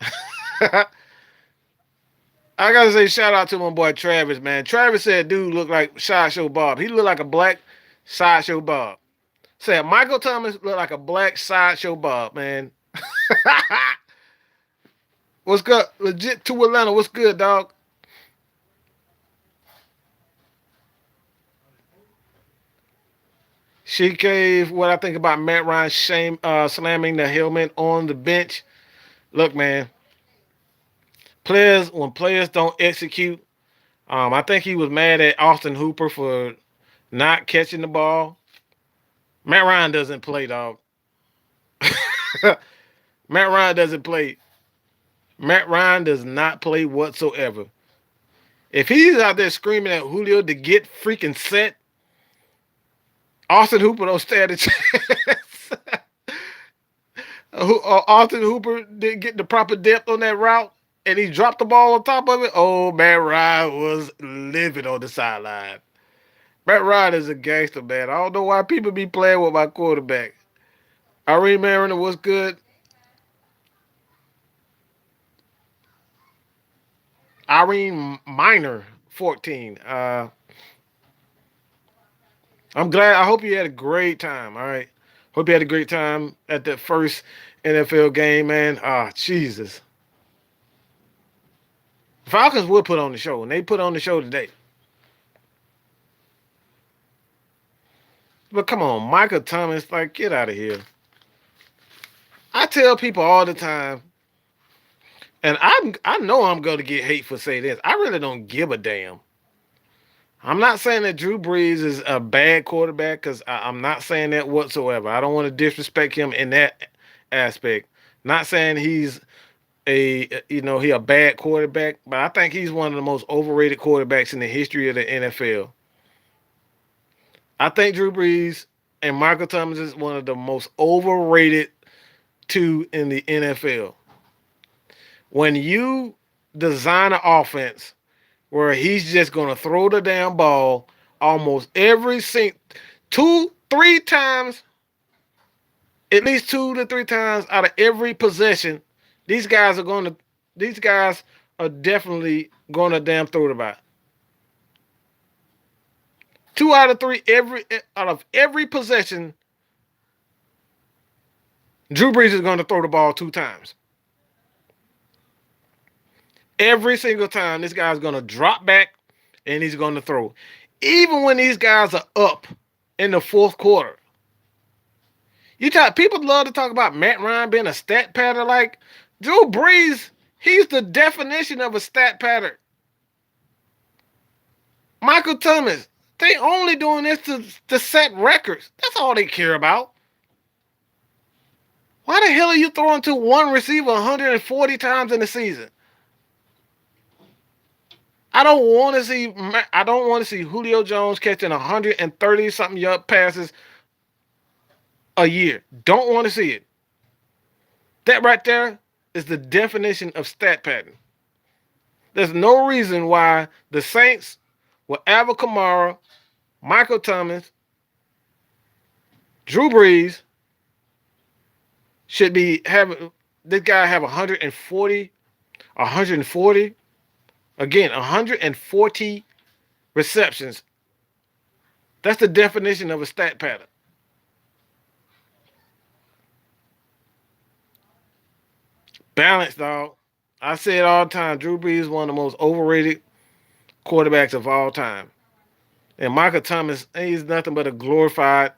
I gotta say shout out to my boy Travis, man. Travis said dude looked like Sideshow Bob. He looked like a black Sideshow Bob. Said Michael Thomas looked like a black Sideshow Bob, man. What's good? Legit to Atlanta. What's good, dog? She gave what I think about Matt Ryan slamming the helmet on the bench. Look, man, when players don't execute, I think he was mad at Austin Hooper for not catching the ball. Matt Ryan doesn't play, dog. Matt Ryan doesn't play. Matt Ryan does not play whatsoever. If he's out there screaming at Julio to get freaking set, Austin Hooper don't stand a chance. Austin Hooper didn't get the proper depth on that route, and he dropped the ball on top of it. Oh, Matt Ryan was livid on the sideline. Matt Ryan is a gangster, man. I don't know why people be playing with my quarterback. Irene Mariner was good. Irene Minor, 14. I'm glad. I hope you had a great time. All right. Hope you had a great time at that first NFL game, man. Ah, Jesus. Falcons will put on the show, and they put on the show today. But come on, Michael Thomas, like, get out of here. I tell people all the time, and I know I'm going to get hate for saying this. I really don't give a damn. I'm not saying that Drew Brees is a bad quarterback because I'm not saying that whatsoever. I don't want to disrespect him in that aspect. Not saying he's he a bad quarterback, but I think he's one of the most overrated quarterbacks in the history of the NFL. I think Drew Brees and Michael Thomas is one of the most overrated two in the NFL. When you design an offense where he's just going to throw the damn ball almost every two, 3 times, at least 2 to 3 times out of every possession, these guys are definitely going to damn throw the ball. 2 out of 3 out of every possession, Drew Brees is going to throw the ball 2 times. Every single time, this guy's going to drop back and he's going to throw. Even when these guys are up in the fourth quarter. People love to talk about Matt Ryan being a stat pattern. Like Drew Brees, he's the definition of a stat pattern. Michael Thomas, they only doing this to set records. That's all they care about. Why the hell are you throwing to one receiver 140 times in the season? I don't want to see Julio Jones catching 130 something yard passes a year. Don't want to see it. That right there is the definition of stat pattern. There's no reason why the Saints with Alvin Kamara, Michael Thomas, Drew Brees should be having this guy have 140 again, 140 receptions. That's the definition of a stat pattern. Balance, dog. I say it all the time. Drew Brees is one of the most overrated quarterbacks of all time. And Michael Thomas, he's nothing but a glorified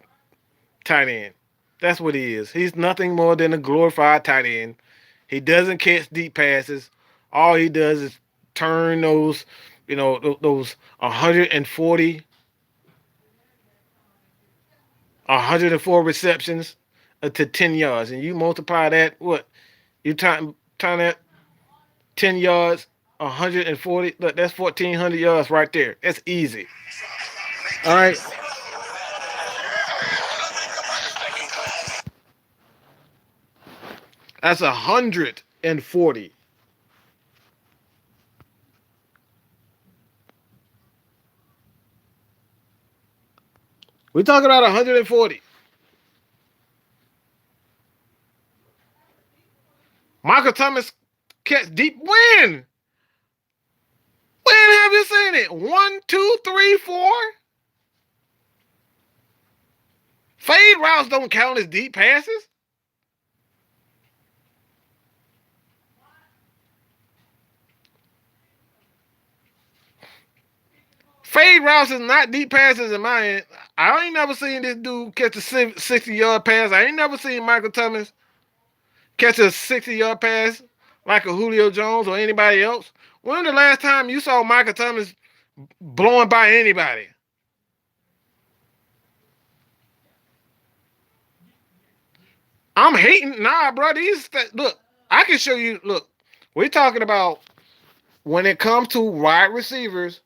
tight end. That's what he is. He's nothing more than a glorified tight end. He doesn't catch deep passes. All he does is turn those, those 104 receptions to 10 yards. And you multiply that, what? You turn that 10 yards, 140. Look, that's 1,400 yards right there. That's easy. All right. That's 140. We're talking about 140. Michael Thomas catch deep. When? When have you seen it? 1, 2, 3, 4. Fade routes don't count as deep passes. Fade routes is not deep passes in my end. I ain't never seen this dude catch a 60-yard pass. I ain't never seen Michael Thomas catch a 60-yard pass like a Julio Jones or anybody else. When the last time you saw Michael Thomas blowing by anybody? I'm hating. Nah, bro. Look, I can show you. Look, we're talking about when it comes to wide receivers.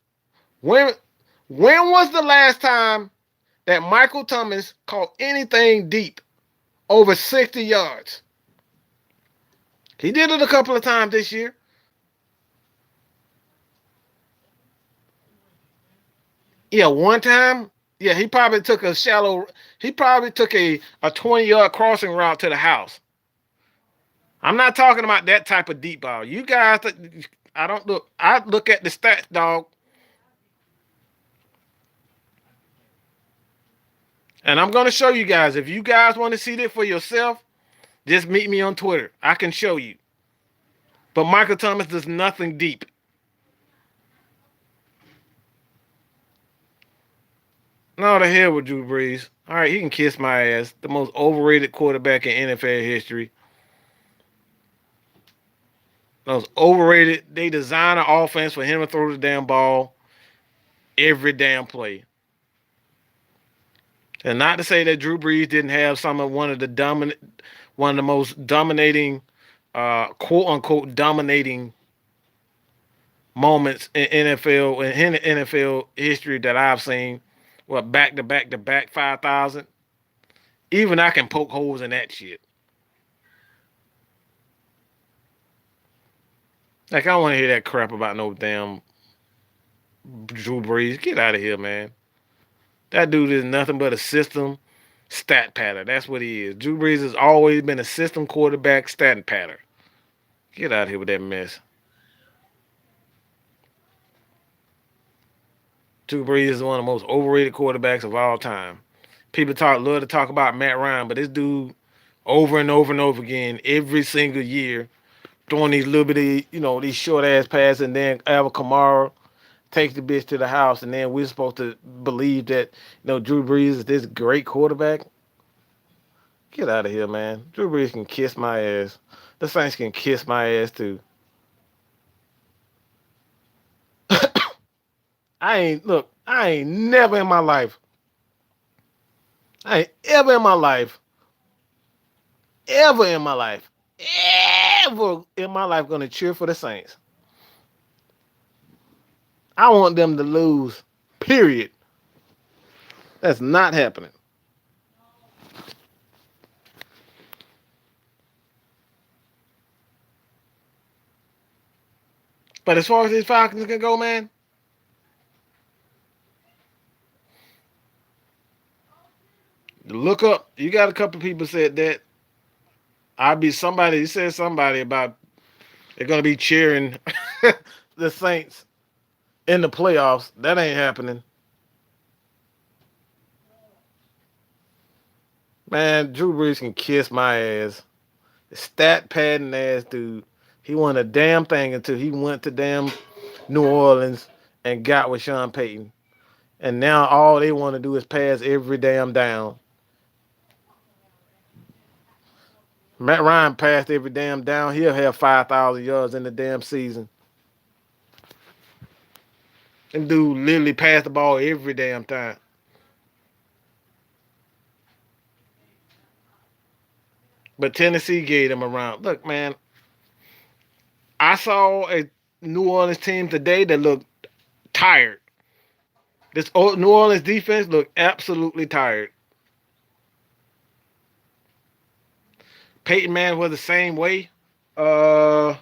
When was the last time that Michael Thomas caught anything deep over 60 yards? He did it a couple of times this year. Yeah, one time. Yeah, he probably took a 20-yard crossing route to the house. I'm not talking about that type of deep ball. You guys, I look at the stats, dog. And I'm going to show you guys. If you guys want to see this for yourself, just meet me on Twitter. I can show you. But Michael Thomas does nothing deep. No, the hell with Drew Brees. All right, he can kiss my ass. The most overrated quarterback in NFL history. Most overrated. They design an offense for him to throw the damn ball every damn play. And not to say that Drew Brees didn't have one of the most dominating, quote unquote dominating moments in NFL history that I've seen. What, back to back to back 5,000? Even I can poke holes in that shit. Like, I don't want to hear that crap about no damn Drew Brees. Get out of here, man. That dude is nothing but a system stat pattern. That's what he is. Drew Brees has always been a system quarterback stat pattern. Get out of here with that mess. Drew Brees is one of the most overrated quarterbacks of all time. People love to talk about Matt Ryan, but this dude over and over and over again, every single year, throwing these little bitty, these short ass passes, and then Alvin Kamara takes the bitch to the house, and then we're supposed to believe that Drew Brees is this great quarterback. Get out of here, man. Drew Brees can kiss my ass. The Saints can kiss my ass too. I ain't never in my life. I ain't ever in my life, ever in my life, ever in my life gonna cheer for the Saints. I want them to lose. Period. That's not happening. But as far as these Falcons can go, man, look up. You got a couple of people said that. You said somebody about they're gonna be cheering the Saints in the playoffs. That ain't happening. Man, Drew Brees can kiss my ass. Stat padding ass dude. He won a damn thing until he went to damn New Orleans and got with Sean Payton. And now all they want to do is pass every damn down. Matt Ryan passed every damn down. He'll have 5,000 yards in the damn season. And dude literally passed the ball every damn time. But Tennessee gave him a round. Look, man, I saw a New Orleans team today that looked tired. This New Orleans defense looked absolutely tired. Peyton Manning was the same way. Was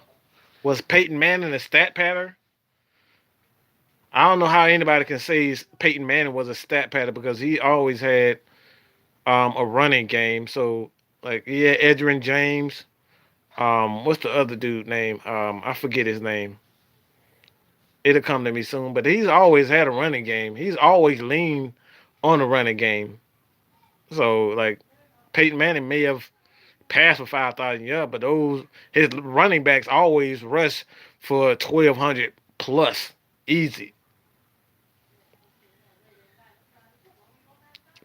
Peyton Manning a stat pattern? I don't know how anybody can say Peyton Manning was a stat pattern because he always had a running game. So like Edgerrin James. What's the other dude name? I forget his name. It'll come to me soon. But he's always had a running game. He's always leaned on a running game. So like Peyton Manning may have passed for 5,000 yards, but his running backs always rush for 1,200 plus easy.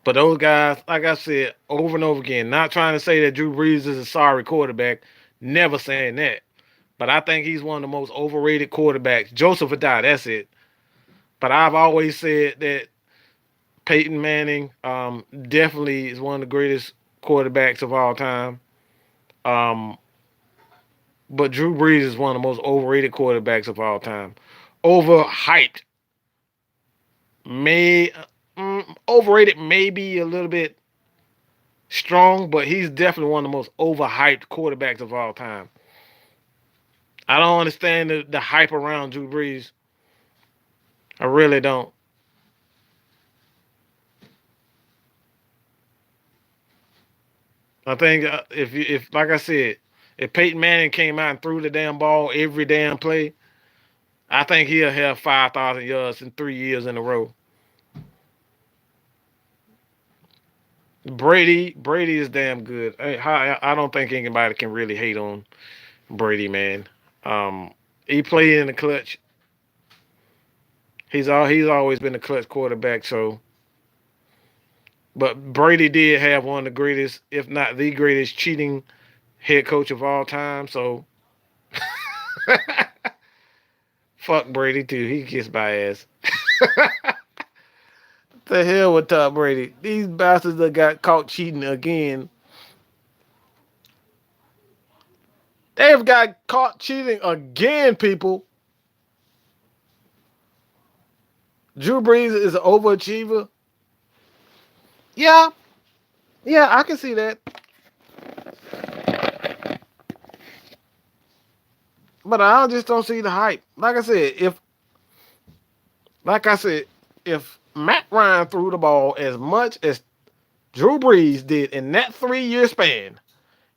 But those guys, like I said over and over again, not trying to say that Drew Brees is a sorry quarterback, never saying that. But I think he's one of the most overrated quarterbacks. Joseph Adai, that's it. But I've always said that Peyton Manning definitely is one of the greatest quarterbacks of all time. Um, but Drew Brees is one of the most overrated quarterbacks of all time. Overhyped. May overrated maybe a little bit strong, but he's definitely one of the most overhyped quarterbacks of all time. I don't understand the hype around Drew Brees. I really don't. I think if like I said, if Peyton Manning came out and threw the damn ball every damn play, I think he'll have 5,000 yards in 3 years in a row. Brady is damn good. I don't think anybody can really hate on Brady, man. He played in the clutch. He's always been a clutch quarterback. So, but Brady did have one of the greatest, if not the greatest, cheating head coach of all time. So, fuck Brady too. He kissed my ass. The hell with Tom Brady? These bastards that got caught cheating again. They've got caught cheating again, people. Drew Brees is an overachiever. Yeah, I can see that. But I just don't see the hype. If Matt Ryan threw the ball as much as Drew Brees did in that 3 year span,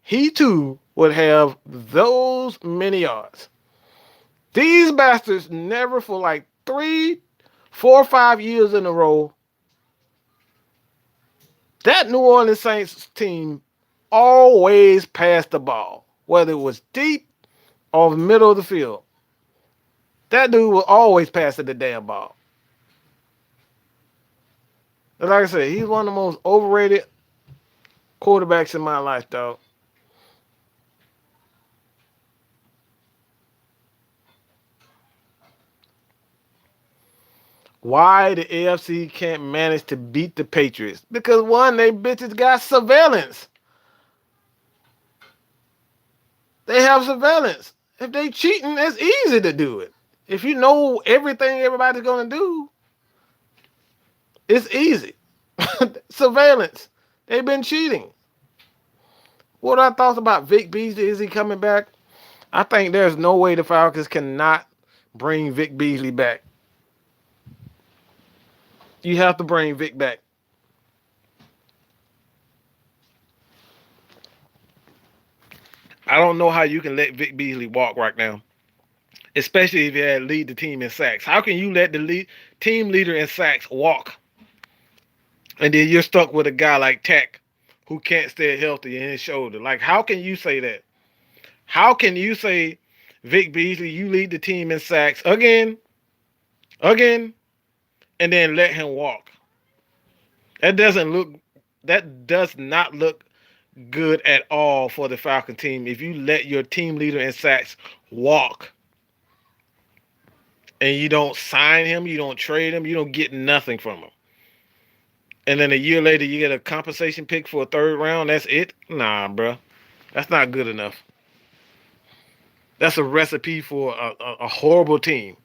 he too would have those many yards. These bastards never for like 3, 4, 5 years in a row. That New Orleans Saints team always passed the ball, whether it was deep or the middle of the field. That dude will always pass the damn ball. And like I said, he's one of the most overrated quarterbacks in my life, dog. Why the AFC can't manage to beat the Patriots? Because one, they bitches got surveillance. They have surveillance. If they cheating, it's easy to do it. If you know everything everybody's gonna do, it's easy. Surveillance. They've been cheating. What are our thoughts about Vic Beasley? Is he coming back? I think there's no way the Falcons cannot bring Vic Beasley back. You have to bring Vic back. I don't know how you can let Vic Beasley walk right now, especially if you had lead the team in sacks. How can you let the team leader in sacks walk, and then you're stuck with a guy like Tech who can't stay healthy in his shoulder? Like, how can you say that? How can you say, Vic Beasley, you lead the team in sacks again, and and then let him walk. That doesn't look. That does not look good at all for the Falcon team. If you let your team leader in sacks walk, and you don't sign him, you don't trade him, you don't get nothing from him. And then a year later, you get a compensation pick for a third round. That's it? Nah, bro. That's not good enough. That's a recipe for a horrible team.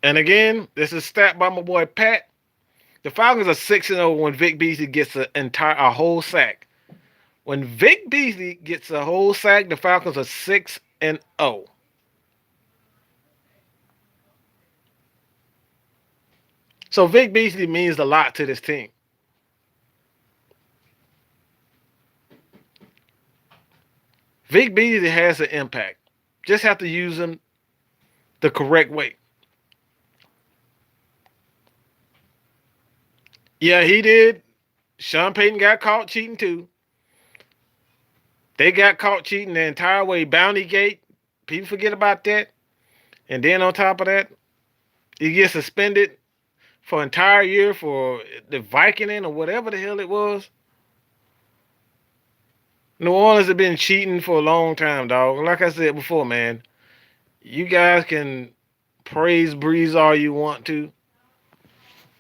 And again, this is stat by my boy Pat. The Falcons are 6-0 when Vic Beasley gets a whole sack. When Vic Beasley gets a whole sack, the Falcons are 6-0. So Vic Beasley means a lot to this team. Vic Beasley has an impact. Just have to use him the correct way. Yeah, he did. Sean Payton got caught cheating too. They got caught cheating the entire way. Bounty Gate. People forget about that. And then on top of that, he gets suspended for an entire year for the Viking or whatever the hell it was. New Orleans have been cheating for a long time, dog. Like I said before, man, you guys can praise Breeze all you want to,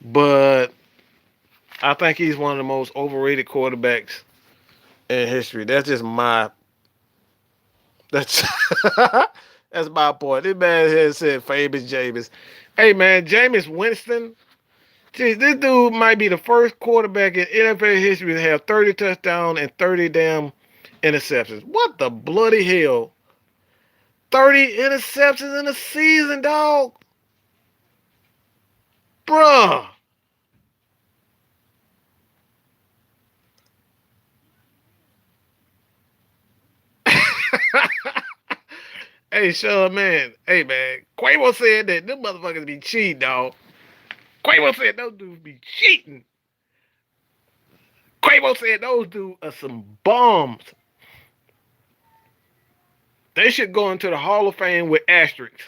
but I think he's one of the most overrated quarterbacks in history. That's just my that's that's my point. This man has said famous Jameis. Hey man, Jameis Winston. Geez, this dude might be the first quarterback in NFL history to have 30 touchdowns and 30 damn interceptions. What the bloody hell? 30 interceptions in a season, dog. Bruh. Hey, Sean, man. Hey, man. Quavo said that them motherfuckers be cheating, dog. Quavo said those dudes be cheating. Quavo said those dudes are some bums. They should go into the Hall of Fame with asterisks.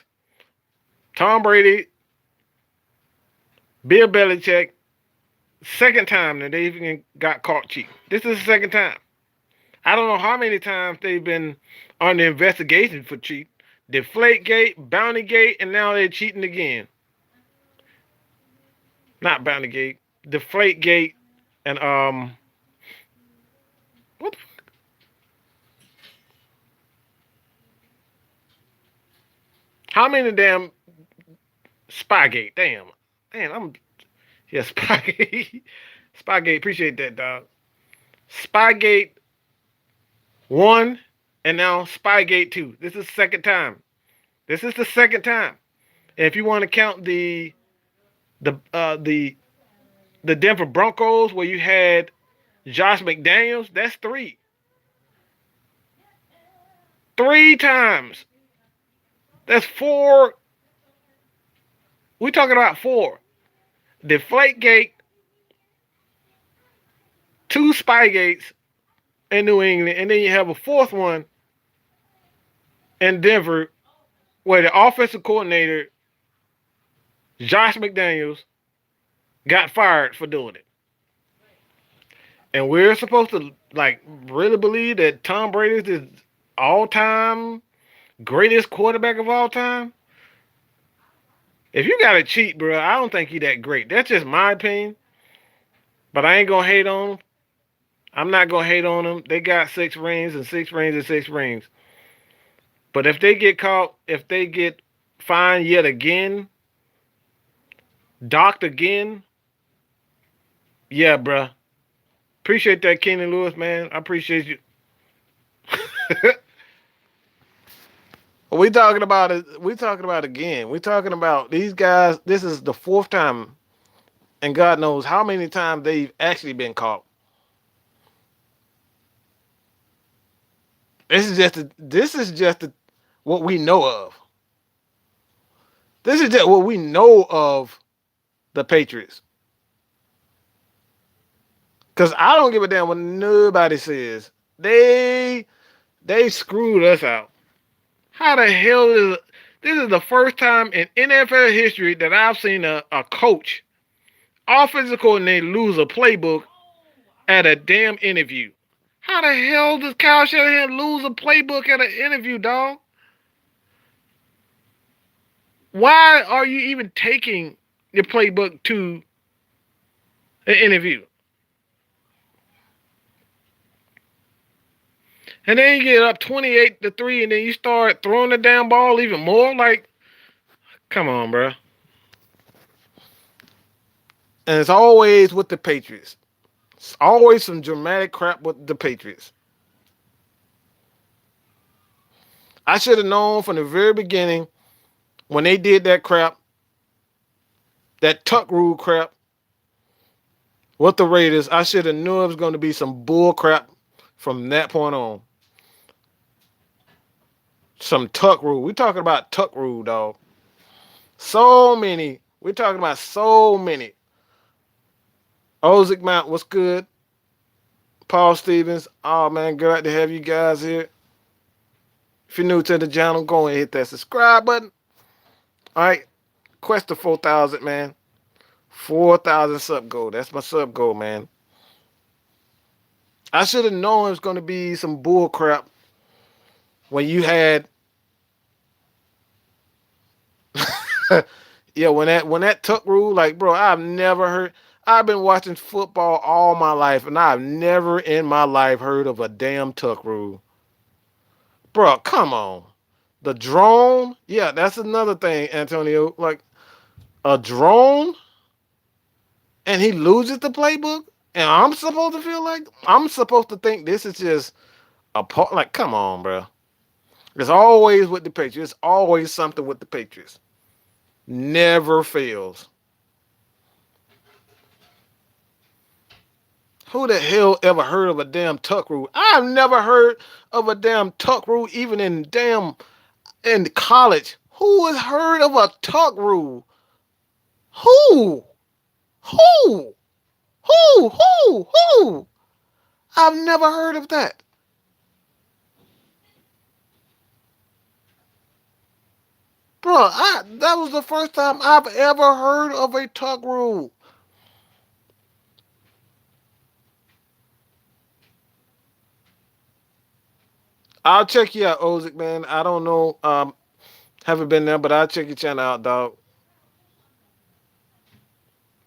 Tom Brady, Bill Belichick, second time that they even got caught cheating. This is the second time. I don't know how many times they've been under investigation for cheating. Deflategate, Bountygate, and now they're cheating again. Not Bountygate, Deflategate, and what the fuck? How many damn Spygate? Damn, Spygate. Spygate, appreciate that, dog. Spygate 1 and now Spygate 2. This is the second time. This is the second time. And if you want to count the Denver Broncos where you had Josh McDaniels, that's 3. 3 times. That's 4. We're talking about 4. Deflategate, 2 Spygates in New England, and then you have a 4th one in Denver where the offensive coordinator, Josh McDaniels, got fired for doing it. And we're supposed to really believe that Tom Brady is the all-time greatest quarterback of all time? If you gotta cheat, bro, I don't think he's that great. That's just my opinion. But I ain't gonna hate on him. I'm not gonna hate on them. They got 6 rings and 6 rings and 6 rings. But if they get caught, if they get fined yet again, docked again, yeah, bruh. Appreciate that, Kenny Lewis, man. I appreciate you. We talking about it. We talking about again. We talking about these guys. This is the 4th time, and God knows how many times they've actually been caught. This is just what we know of. This is just what we know of the Patriots. Because I don't give a damn what nobody says. They screwed us out. How the hell This is the first time in NFL history that I've seen a coach, offensive coordinator, lose a playbook at a damn interview. How the hell does Kyle Shanahan lose a playbook at an interview, dog? Why are you even taking your playbook to an interview? And then you get up 28-3, and then you start throwing the damn ball even more. Like, come on, bro. And it's always with the Patriots. It's always some dramatic crap with the Patriots. I should have known from the very beginning when they did that crap, that tuck rule crap with the Raiders. I should have knew it was going to be some bull crap from that point on. Some tuck rule. We're talking about tuck rule, dog. So many. We're talking about so many. Ozick Mount, what's good? Paul Stevens. Oh, man, glad to have you guys here. If you're new to the channel, go and hit that subscribe button. All right. Quest to 4,000, man. 4,000 sub goal. That's my sub goal, man. I should have known it was going to be some bull crap when you had yeah, when that tuck rule, like, bro, I've been watching football all my life, and I've never in my life heard of a damn tuck rule. Bro, come on. The drone, yeah, that's another thing, Antonio. Like, a drone, and he loses the playbook, and I'm supposed to think this is just a part. Like, come on, bro. It's always with the Patriots. It's always something with the Patriots. Never fails. Who the hell ever heard of a damn tuck rule? I've never heard of a damn tuck rule, even in college. Who has heard of a tuck rule? Who? Who? Who? Who? Who? I've never heard of that. Bro, that was the first time I've ever heard of a tuck rule. I'll check you out, Ozick, man. I don't know. Haven't been there, but I'll check your channel out, dog.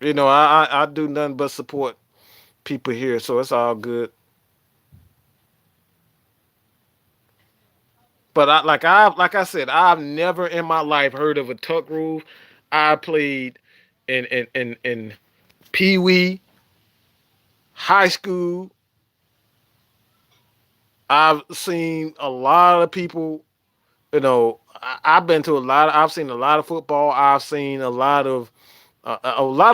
You know, I do nothing but support people here, so it's all good. But like I said, I've never in my life heard of a tuck rule. I played in Pee Wee, high school. I've seen a lot of people. You know, I've been to a lot. I've seen a lot of football. I've seen a lot of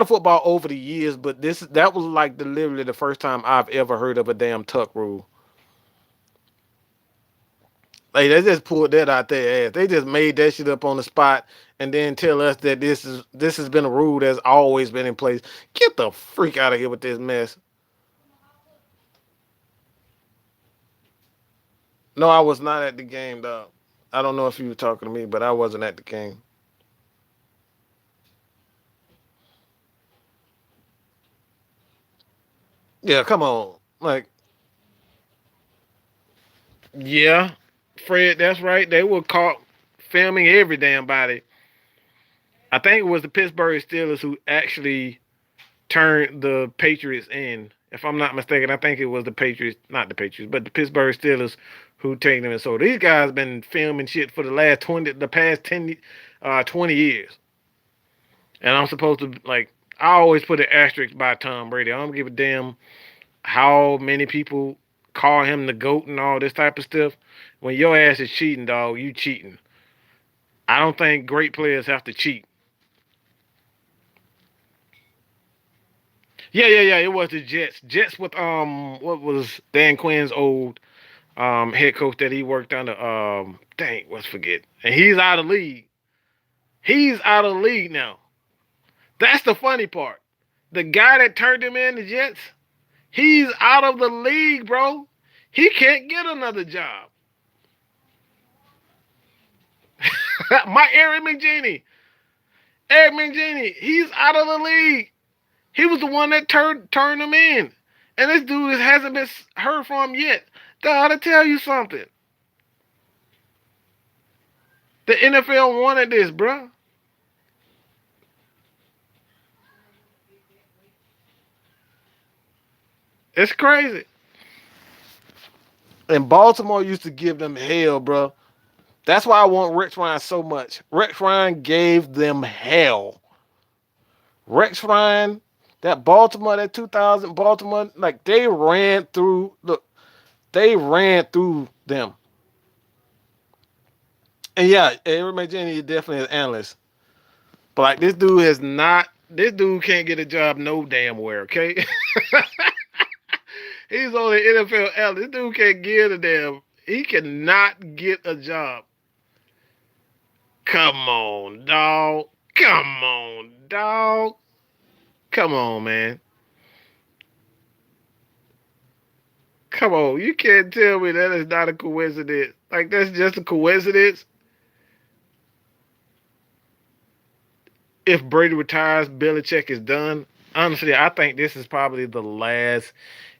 football over the years. But that was like literally the first time I've ever heard of a damn tuck rule. Like, they just pulled that out their ass. They just made that shit up on the spot and then tell us that this has been a rule that's always been in place. Get the freak out of here with this mess. No, I was not at the game, dog. I don't know if you were talking to me, but I wasn't at the game. Yeah, come on. Like, yeah, Fred, that's right. They were caught filming every damn body. I think it was the Pittsburgh Steelers who actually turned the Patriots in. If I'm not mistaken, I think it was the Patriots, not the Patriots, but the Pittsburgh Steelers who take them in. So these guys been filming shit for the past 20 years. And I'm supposed to, like, I always put an asterisk by Tom Brady. I don't give a damn how many people call him the GOAT and all this type of stuff. When your ass is cheating, dog, you cheating. I don't think great players have to cheat. Yeah. It was the Jets. Jets with what was Dan Quinn's old head coach that he worked under. Dang, let's forget. And he's out of the league. He's out of the league now. That's the funny part. The guy that turned him in, the Jets, he's out of the league, bro. He can't get another job. My Eric McGinney, he's out of the league. He was the one that turned him in. And this dude hasn't been heard from yet. Gotta tell you something. The NFL wanted this, bro. It's crazy. And Baltimore used to give them hell, bro. That's why I want Rex Ryan so much. Rex Ryan gave them hell. Rex Ryan, that 2000 Baltimore, like they ran through them. And yeah, Eric McGinney is definitely an analyst. But like this dude can't get a job no damn where, okay? He's only NFL analyst. This dude can't get a damn, he cannot get a job. Come on, dog. Come on, dog. Come on, man. Come on. You can't tell me that is not a coincidence. Like, that's just a coincidence. If Brady retires, Belichick is done. Honestly, I think this is probably the last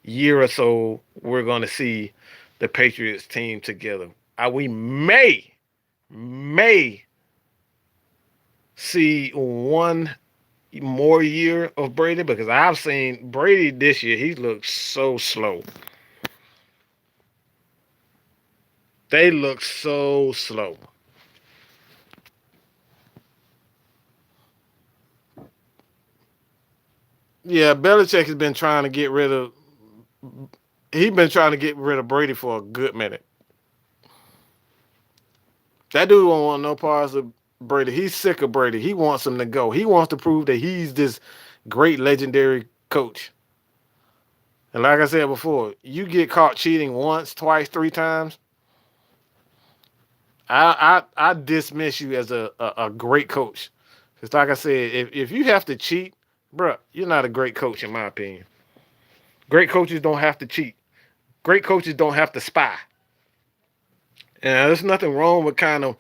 year or so we're going to see the Patriots team together. We may see one more year of Brady because I've seen Brady this year. He looks so slow. They look so slow. Yeah, Belichick has been trying to get rid of. He's been trying to get rid of Brady for a good minute. That dude won't want no parts of Brady. He's sick of Brady. He wants him to go. He wants to prove that he's this great legendary coach. And like I said before, you get caught cheating once, twice, three times, I dismiss you as a great coach. Because like I said, if you have to cheat, bro, you're not a great coach in my opinion. Great coaches don't have to cheat. Great coaches don't have to spy. And there's nothing wrong with kind of,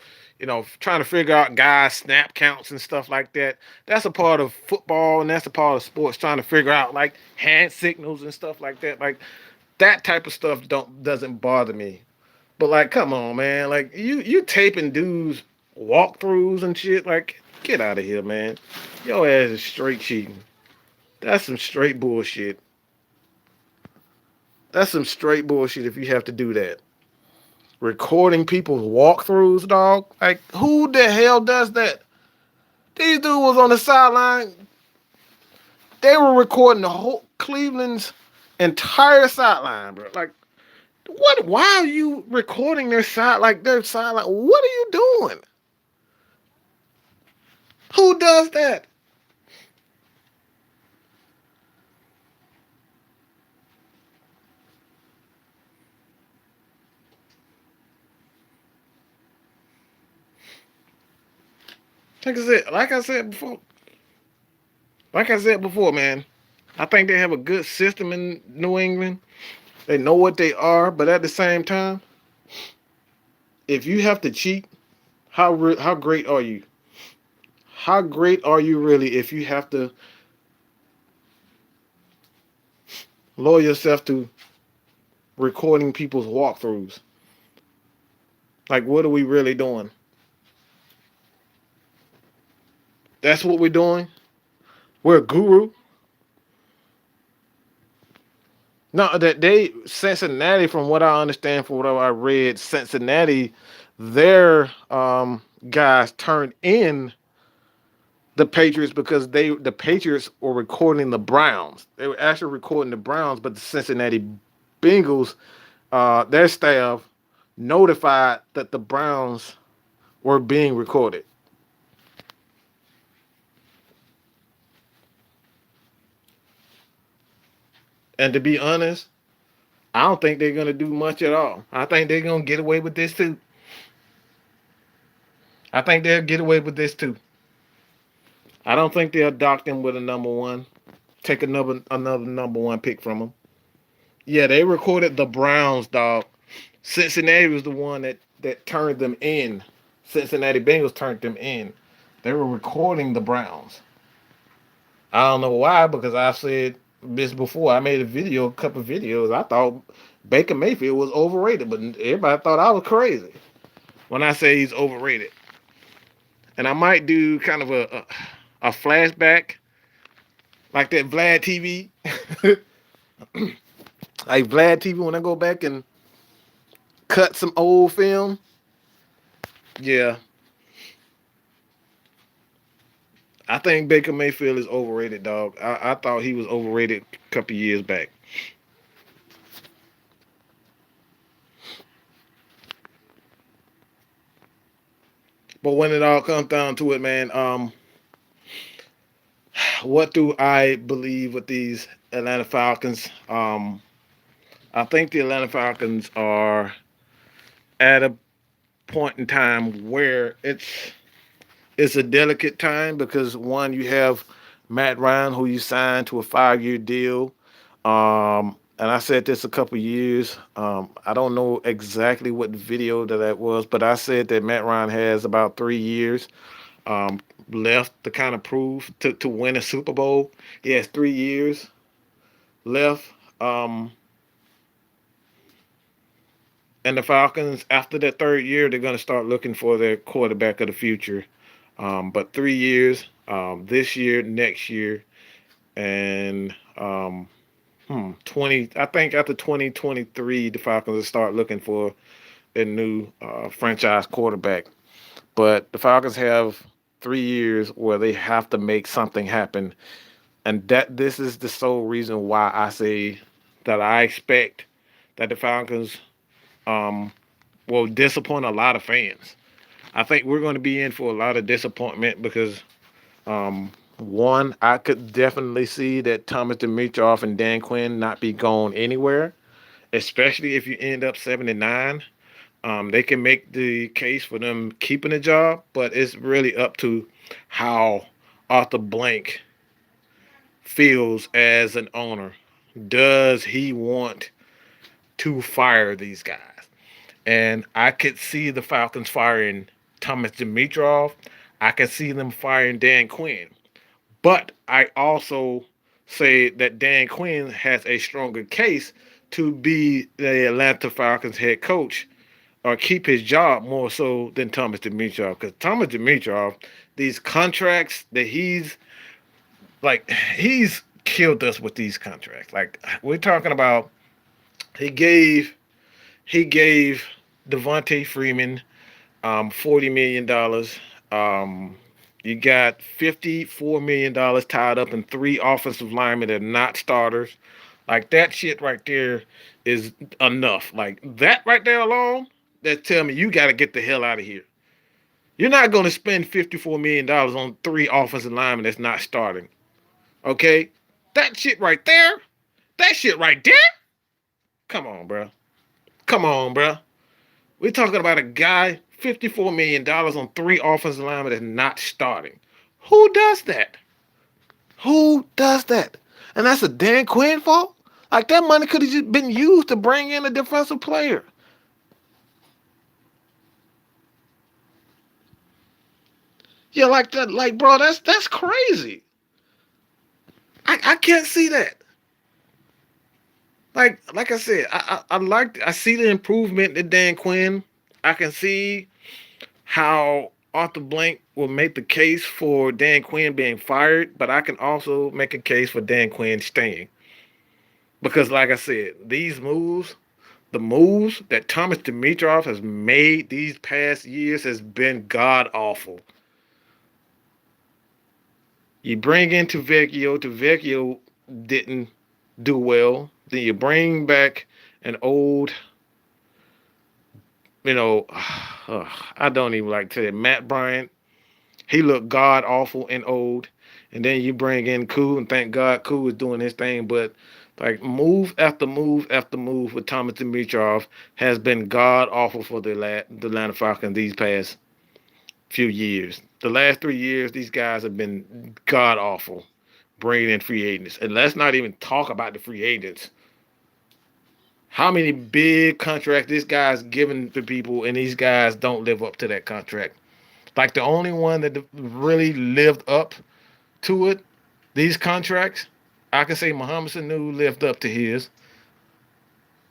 trying to figure out guys' snap counts and stuff like that. That's a part of football and that's a part of sports, trying to figure out like hand signals and stuff like that. Like that type of stuff doesn't bother me. But like, come on, man. Like you taping dudes walkthroughs and shit. Like, get out of here, man. Your ass is straight cheating. That's some straight bullshit. That's some straight bullshit if you have to do that. Recording people's walkthroughs, dog. Like, who the hell does that? These dudes was on the sideline. They were recording the whole Cleveland's entire sideline, bro. Like, what? Why are you recording their sideline? What are you doing? Who does that? Like I said before, man. I think they have a good system in New England. They know what they are, but at the same time, if you have to cheat, how great are you? How great are you really if you have to lower yourself to recording people's walkthroughs? Like, what are we really doing? That's what we're doing. We're a guru. No, that Cincinnati, from what I understand, from what I read, Cincinnati, their guys turned in the Patriots because the Patriots were recording the Browns. They were actually recording the Browns, but the Cincinnati Bengals, their staff notified that the Browns were being recorded. And to be honest, I don't think they're gonna do much at all. I think they're gonna get away with this too. I think they'll get away with this too. I don't think they'll dock them with a number one. Take another number one pick from them. Yeah, they recorded the Browns, dog. Cincinnati was the one that turned them in Cincinnati Bengals turned them in. They were recording the Browns. I don't know why, because I said this before. I made a couple of videos. I thought Baker Mayfield was overrated, but everybody thought I was crazy when I say he's overrated. And I might do kind of a flashback like that Vlad TV. Like Vlad TV, when I go back and cut some old film. Yeah. I think Baker Mayfield is overrated, dog. I thought he was overrated a couple years back. But when it all comes down to it, man, what do I believe with these Atlanta Falcons? I think the Atlanta Falcons are at a point in time where it's a delicate time because one, you have Matt Ryan, who you signed to a 5-year deal. And I said this a couple years. I don't know exactly what video that was, but I said that Matt Ryan has about 3 years um, left to kind of prove to win a Super Bowl. He has 3 years left. Um, and the Falcons, after that third year, they're going to start looking for their quarterback of the future. But 3 years, this year, next year, and 20. I think after 2023, the Falcons will start looking for their new franchise quarterback. But the Falcons have 3 years where they have to make something happen, and that this is the sole reason why I say that I expect that the Falcons will disappoint a lot of fans. I think we're going to be in for a lot of disappointment because one, I could definitely see that Thomas Dimitroff and Dan Quinn not be going anywhere, especially if you end up 7-9. They can make the case for them keeping a job, but it's really up to how Arthur Blank feels as an owner. Does he want to fire these guys? And I could see the Falcons firing Thomas Dimitroff. I could see them firing Dan Quinn. But I also say that Dan Quinn has a stronger case to be the Atlanta Falcons head coach or keep his job more so than Thomas Dimitroff. Because Thomas Dimitroff, these contracts that he's killed us with these contracts. Like we're talking about, he gave Devontae Freeman $40 million. You got $54 million tied up in 3 offensive linemen that are not starters. Like that shit right there is enough. Like that right there alone, that tell me you got to get the hell out of here. You're not going to spend $54 million on 3 offensive linemen that's not starting. Okay? That shit right there. That shit right there. Come on, bro. Come on, bro. We're talking about a guy, $54 million on 3 offensive linemen that's not starting. Who does that? Who does that? And that's a Dan Quinn fault? Like that money could have just been used to bring in a defensive player. Yeah, like that, like bro, that's crazy. I can't see that. Like I said, I see the improvement in Dan Quinn. I can see how Arthur Blank will make the case for Dan Quinn being fired, but I can also make a case for Dan Quinn staying. Because like I said, the moves that Thomas Dimitroff has made these past years has been god awful. You bring in Tavecchio didn't do well. Then you bring back an old, I don't even like to say it, Matt Bryant. He looked god awful and old. And then you bring in Koo, and thank God Koo is doing his thing. But like move after move after move with Thomas Dimitroff has been god awful for the Atlanta Falcons these past few years. The last 3 years, these guys have been god awful, bringing in free agents. And let's not even talk about the free agents. How many big contracts this guy's giving to people, and these guys don't live up to that contract? Like the only one that really lived up to it, these contracts, I can say Muhammad Sanu lived up to his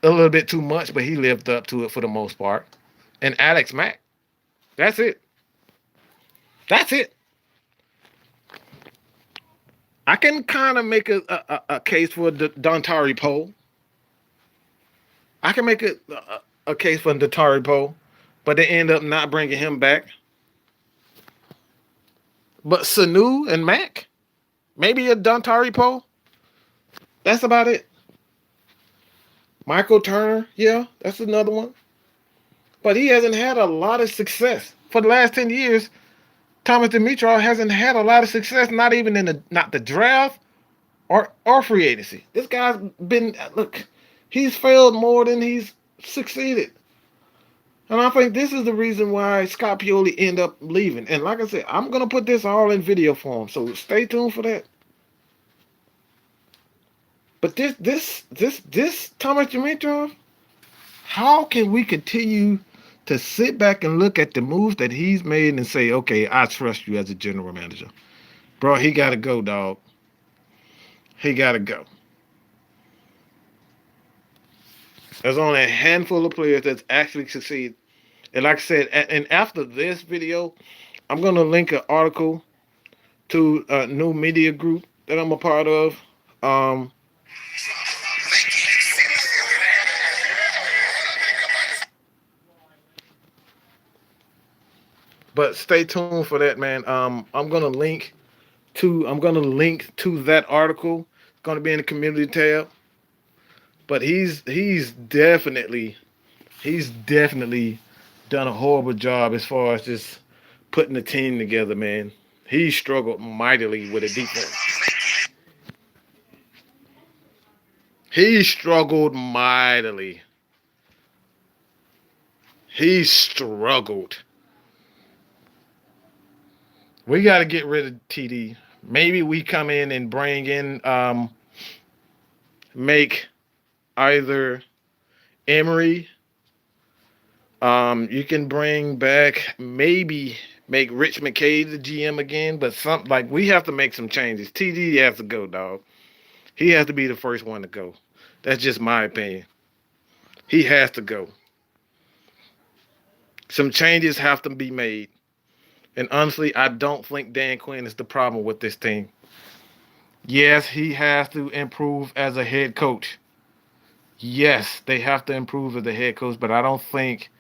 a little bit too much, but he lived up to it for the most part. And Alex Mack, that's it. That's it. I can kind of make a case for Dontari Poe. I can make a case for Dontari Poe, but they end up not bringing him back. But Sanu and Mack, maybe a Dontari Poe. That's about it. Michael Turner, yeah, that's another one. But he hasn't had a lot of success for the last 10 years. Thomas Dimitrov hasn't had a lot of success, not even in the draft or free agency. This guy's been look, he's failed more than he's succeeded. And I think this is the reason why Scott Pioli ended up leaving. And like I said, I'm gonna put this all in video form, so stay tuned for that. But this Thomas Dimitrov, how can we continue to sit back and look at the moves that he's made and say, okay, I trust you as a general manager? Bro, he gotta go, dog. He gotta go. There's only a handful of players that's actually succeed. And like I said, and after this video, I'm gonna link an article to a new media group that I'm a part of. But stay tuned for that, man. I'm gonna link to that article. It's gonna be in the community tab. But he's definitely done a horrible job as far as just putting the team together, man. He struggled mightily with a defense. He struggled mightily. He struggled. We got to get rid of TD. Maybe we come in and bring in, make either Emery. You can bring back, maybe make Rich McKay the GM again, but we have to make some changes. TD has to go, dog. He has to be the first one to go. That's just my opinion. He has to go. Some changes have to be made. And honestly, I don't think Dan Quinn is the problem with this team. Yes, he has to improve as a head coach. Yes, they have to improve as a head coach, but I don't think,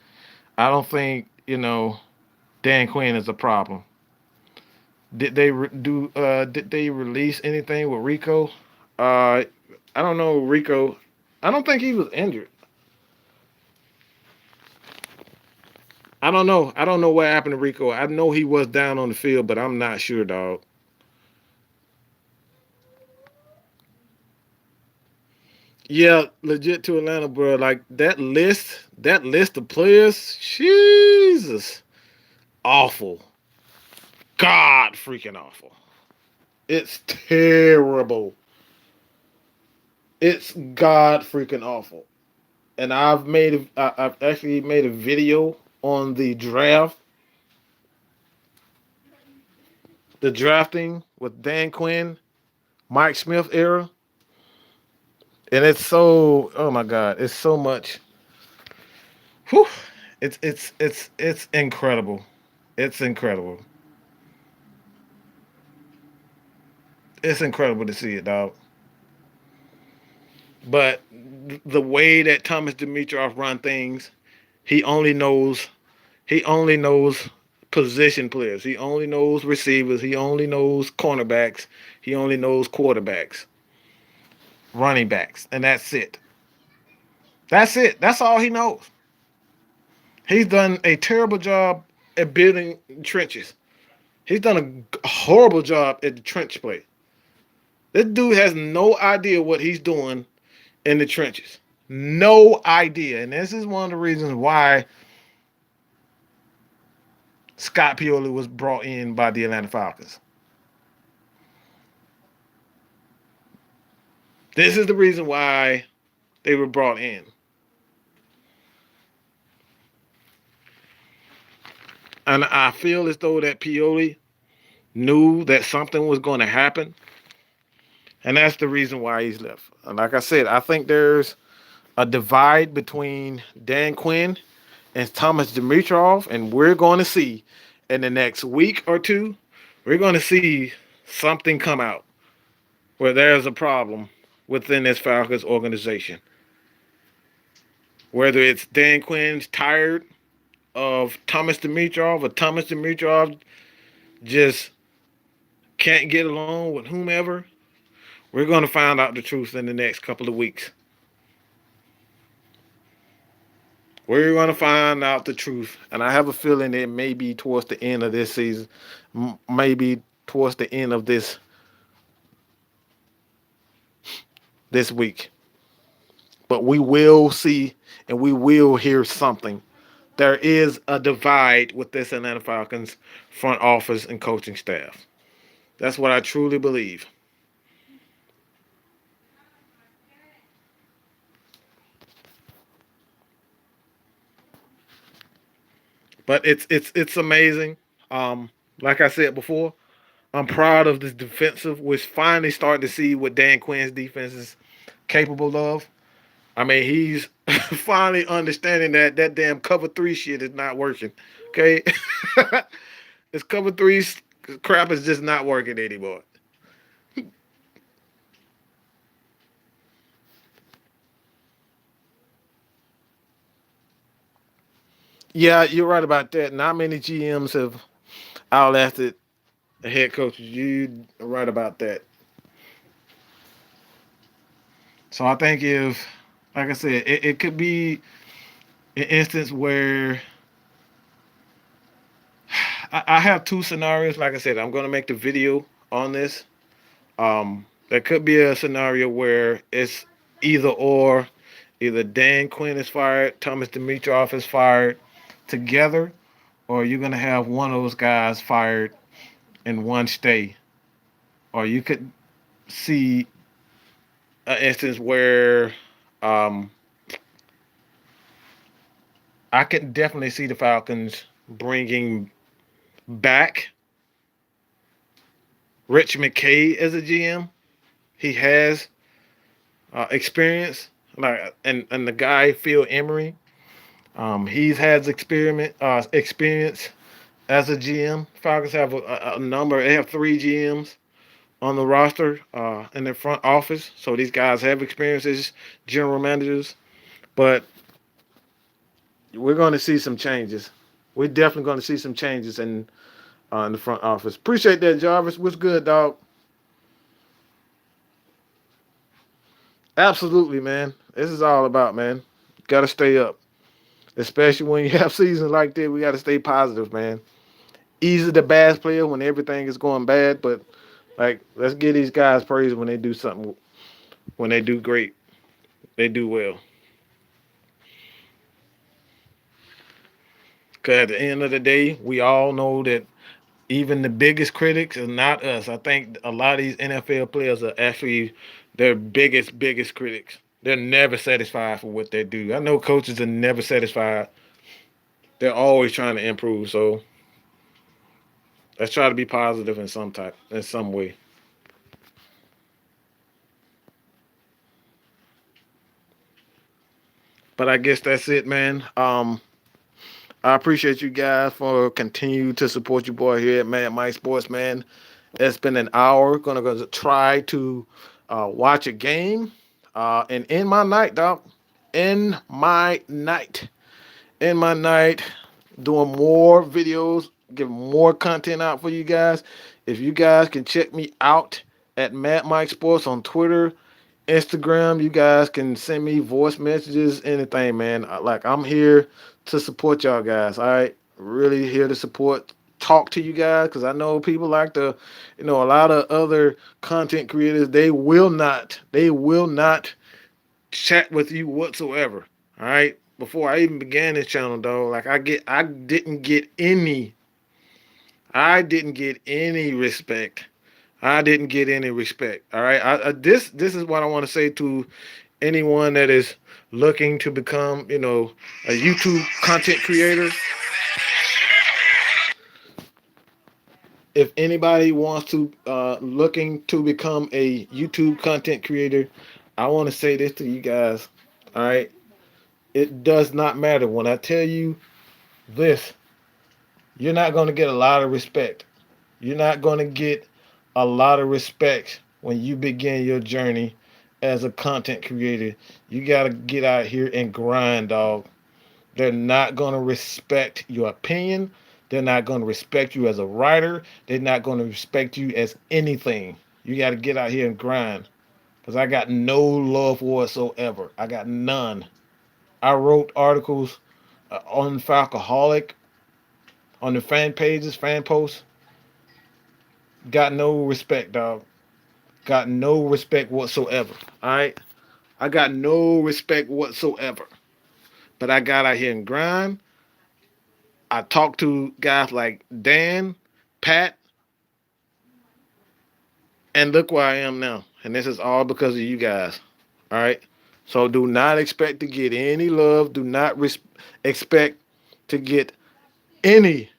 Dan Quinn is a problem. Did they did they release anything with Rico? I don't know, Rico. I don't think he was injured. I don't know. I don't know what happened to Rico. I know he was down on the field, but I'm not sure, dog. Yeah, legit to Atlanta, bro. Like that list of players, Jesus, awful. God freaking awful. It's terrible. It's God freaking awful. And I've actually made a video on the drafting with Dan Quinn, Mike Smith era. And it's so, oh my God, it's so much. Whew, it's incredible. It's incredible. It's incredible to see it, dog. But the way that Thomas Dimitrov run things, he only knows he only knows position players. He only knows receivers. He only knows cornerbacks. He only knows quarterbacks, running backs, and that's it. That's it. That's all he knows. He's done a terrible job at building trenches. He's done a horrible job at the trench play. This dude has no idea what he's doing in the trenches. No idea. And this is one of the reasons why Scott Pioli was brought in by the Atlanta Falcons. This is the reason why they were brought in. And I feel as though that Pioli knew that something was going to happen, and that's the reason why he's left. And like I said, I think there's a divide between Dan Quinn and Thomas Dimitroff, and we're going to see in the next week or two, we're going to see something come out where there's a problem within this Falcons organization. Whether it's Dan Quinn's tired of Thomas Dimitroff or Thomas Dimitroff just can't get along with whomever, we're going to find out the truth in the next couple of weeks. We're going to find out the truth, and I have a feeling it may be towards the end of this season, maybe towards the end of this week. But we will see and we will hear something. There is a divide with this Atlanta Falcons front office and coaching staff. That's what I truly believe. But it's amazing. Like I said before, I'm proud of this defensive. We're finally starting to see what Dan Quinn's defense is capable of. I mean, he's finally understanding that that damn cover three shit is not working. Okay, this cover three crap is just not working anymore. Yeah, you're right about that. Not many GMs have outlasted the head coaches. You are right about that. So I think if, like I said, it could be an instance where I have two scenarios. Like I said, I'm going to make the video on this. There could be a scenario where it's either or. Either Dan Quinn is fired, Thomas Dimitroff is fired together, or you're going to have one of those guys fired and one stay. Or you could see an instance where um, I could definitely see the Falcons bringing back Rich McKay as a GM. He has experience, like, and the guy Phil Emery, he's has experience as a GM. Falcons have a number. They have 3 GMs on the roster in their front office, so these guys have experience as general managers. But we're going to see some changes. We're definitely going to see some changes in the front office. Appreciate that, Jarvis. What's good, dog? Absolutely, man. This is all about, man. Got to stay up. Especially when you have seasons like this, we got to stay positive, man. Easy to bash player when everything is going bad, but like, let's give these guys praise when they do something, when they do great, they do well. Because at the end of the day, we all know that even the biggest critics are not us. I think a lot of these NFL players are actually their biggest critics. They're never satisfied for what they do. I know coaches are never satisfied. They're always trying to improve. So let's try to be positive in some way. But I guess that's it, man. I appreciate you guys for continue to support your boy here at Mad Mike Sports, man. It's been an hour. Gonna go try to watch a game. And in my night, dog. In my night. In my night, doing more videos, giving more content out for you guys. If you guys can check me out at Mad Mike Sports on Twitter, Instagram, you guys can send me voice messages, anything, man. Like, I'm here to support y'all guys. All right, really here to support, talk to you guys, because I know people like to, a lot of other content creators. They will not chat with you whatsoever. All right. Before I even began this channel, though, like I didn't get any respect. I didn't get any respect. All right. This is what I want to say to anyone that is looking to become, a YouTube content creator. if anybody wants to looking to become a YouTube content creator, I want to say this to you guys. All right, it does not matter when I tell you this. You're not going to get a lot of respect. You're not going to get a lot of respect when you begin your journey as a content creator. You got to get out here and grind, dog. They're not going to respect your opinion. They're not going to respect you as a writer. They're not going to respect you as anything. You got to get out here and grind. Because I got no love whatsoever. I got none. I wrote articles on Falcoholic, on the fan pages, fan posts. Got no respect, dog. Got no respect whatsoever. All right? I got no respect whatsoever. But I got out here and grind. I talked to guys like Dan, Pat, and look where I am now. And this is all because of you guys. All right? So do not expect to get any love. Do not expect to get any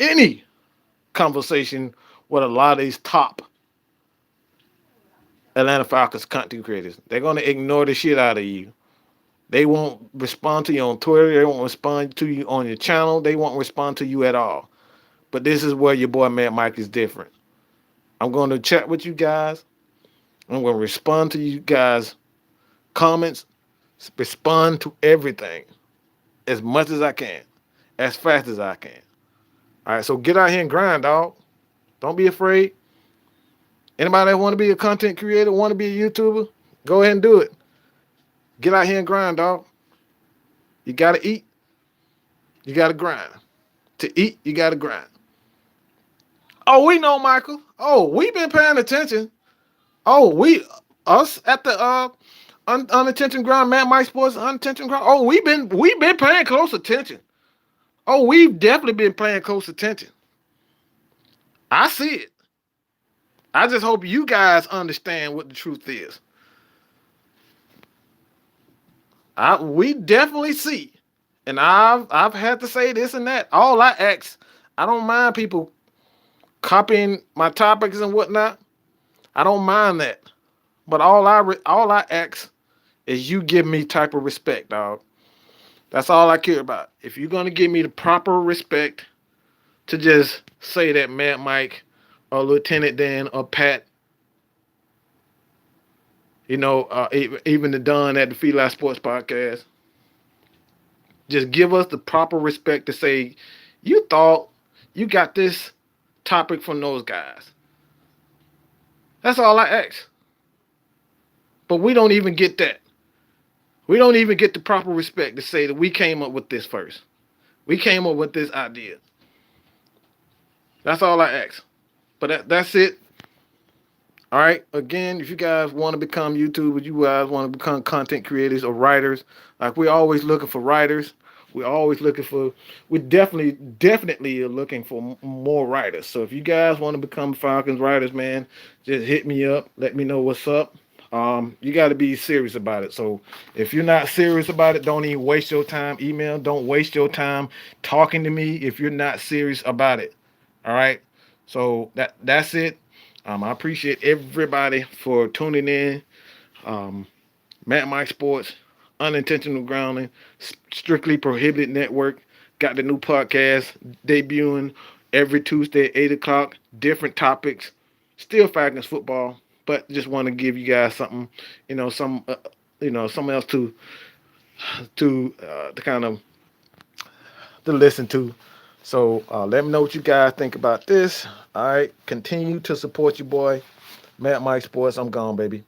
any conversation with a lot of these top Atlanta Falcons content creators. They're going to ignore the shit out of you. They won't respond to you on Twitter. They won't respond to you on your channel. They won't respond to you at all. But this is where your boy Mad Mike is different. I'm going to chat with you guys. I'm going to respond to you guys' comments, respond to everything as much as I can, as fast as I can. All right, so get out here and grind, dog. Don't be afraid. Anybody that want to be a content creator, want to be a YouTuber, go ahead and do it. Get out here and grind, dog. You got to eat. You got to grind. To eat, you got to grind. Oh, we know, Michael. Oh, we've been paying attention. Oh, us at the Unattention Ground, Matt Mike Sports Unattention Ground. Oh, we've been paying close attention. Oh, we've definitely been paying close attention. I see it. I just hope you guys understand what the truth is. We definitely see. And I've had to say this and that. All I ask, I don't mind people copying my topics and whatnot. I don't mind that. But all I ask is you give me type of respect, dog. That's all I care about. If you're gonna give me the proper respect to just say that Mad Mike or Lieutenant Dan or Pat, even the Don at the Feline Sports Podcast, just give us the proper respect to say, you thought you got this topic from those guys. That's all I ask. But we don't even get that. We don't even get the proper respect to say that we came up with this first. We came up with this idea. That's all I ask. But that's it. All right. Again, if you guys want to become YouTubers, you guys want to become content creators or writers, like we're always looking for writers. We definitely are looking for more writers. So if you guys want to become Falcons writers, man, just hit me up. Let me know what's up. You got to be serious about it. So if you're not serious about it, don't even waste your time don't waste your time talking to me if you're not serious about it. All right. So that's it. I appreciate everybody for tuning in. Matt Mike Sports, Unintentional Grounding, Strictly Prohibited Network. Got the new podcast debuting every Tuesday at 8 o'clock. Different topics. Still Falcons football, but just want to give you guys something, something else to kind of to listen to. So let me know what you guys think about this. All right. Continue to support your boy, Matt Mike Sports. I'm gone, baby.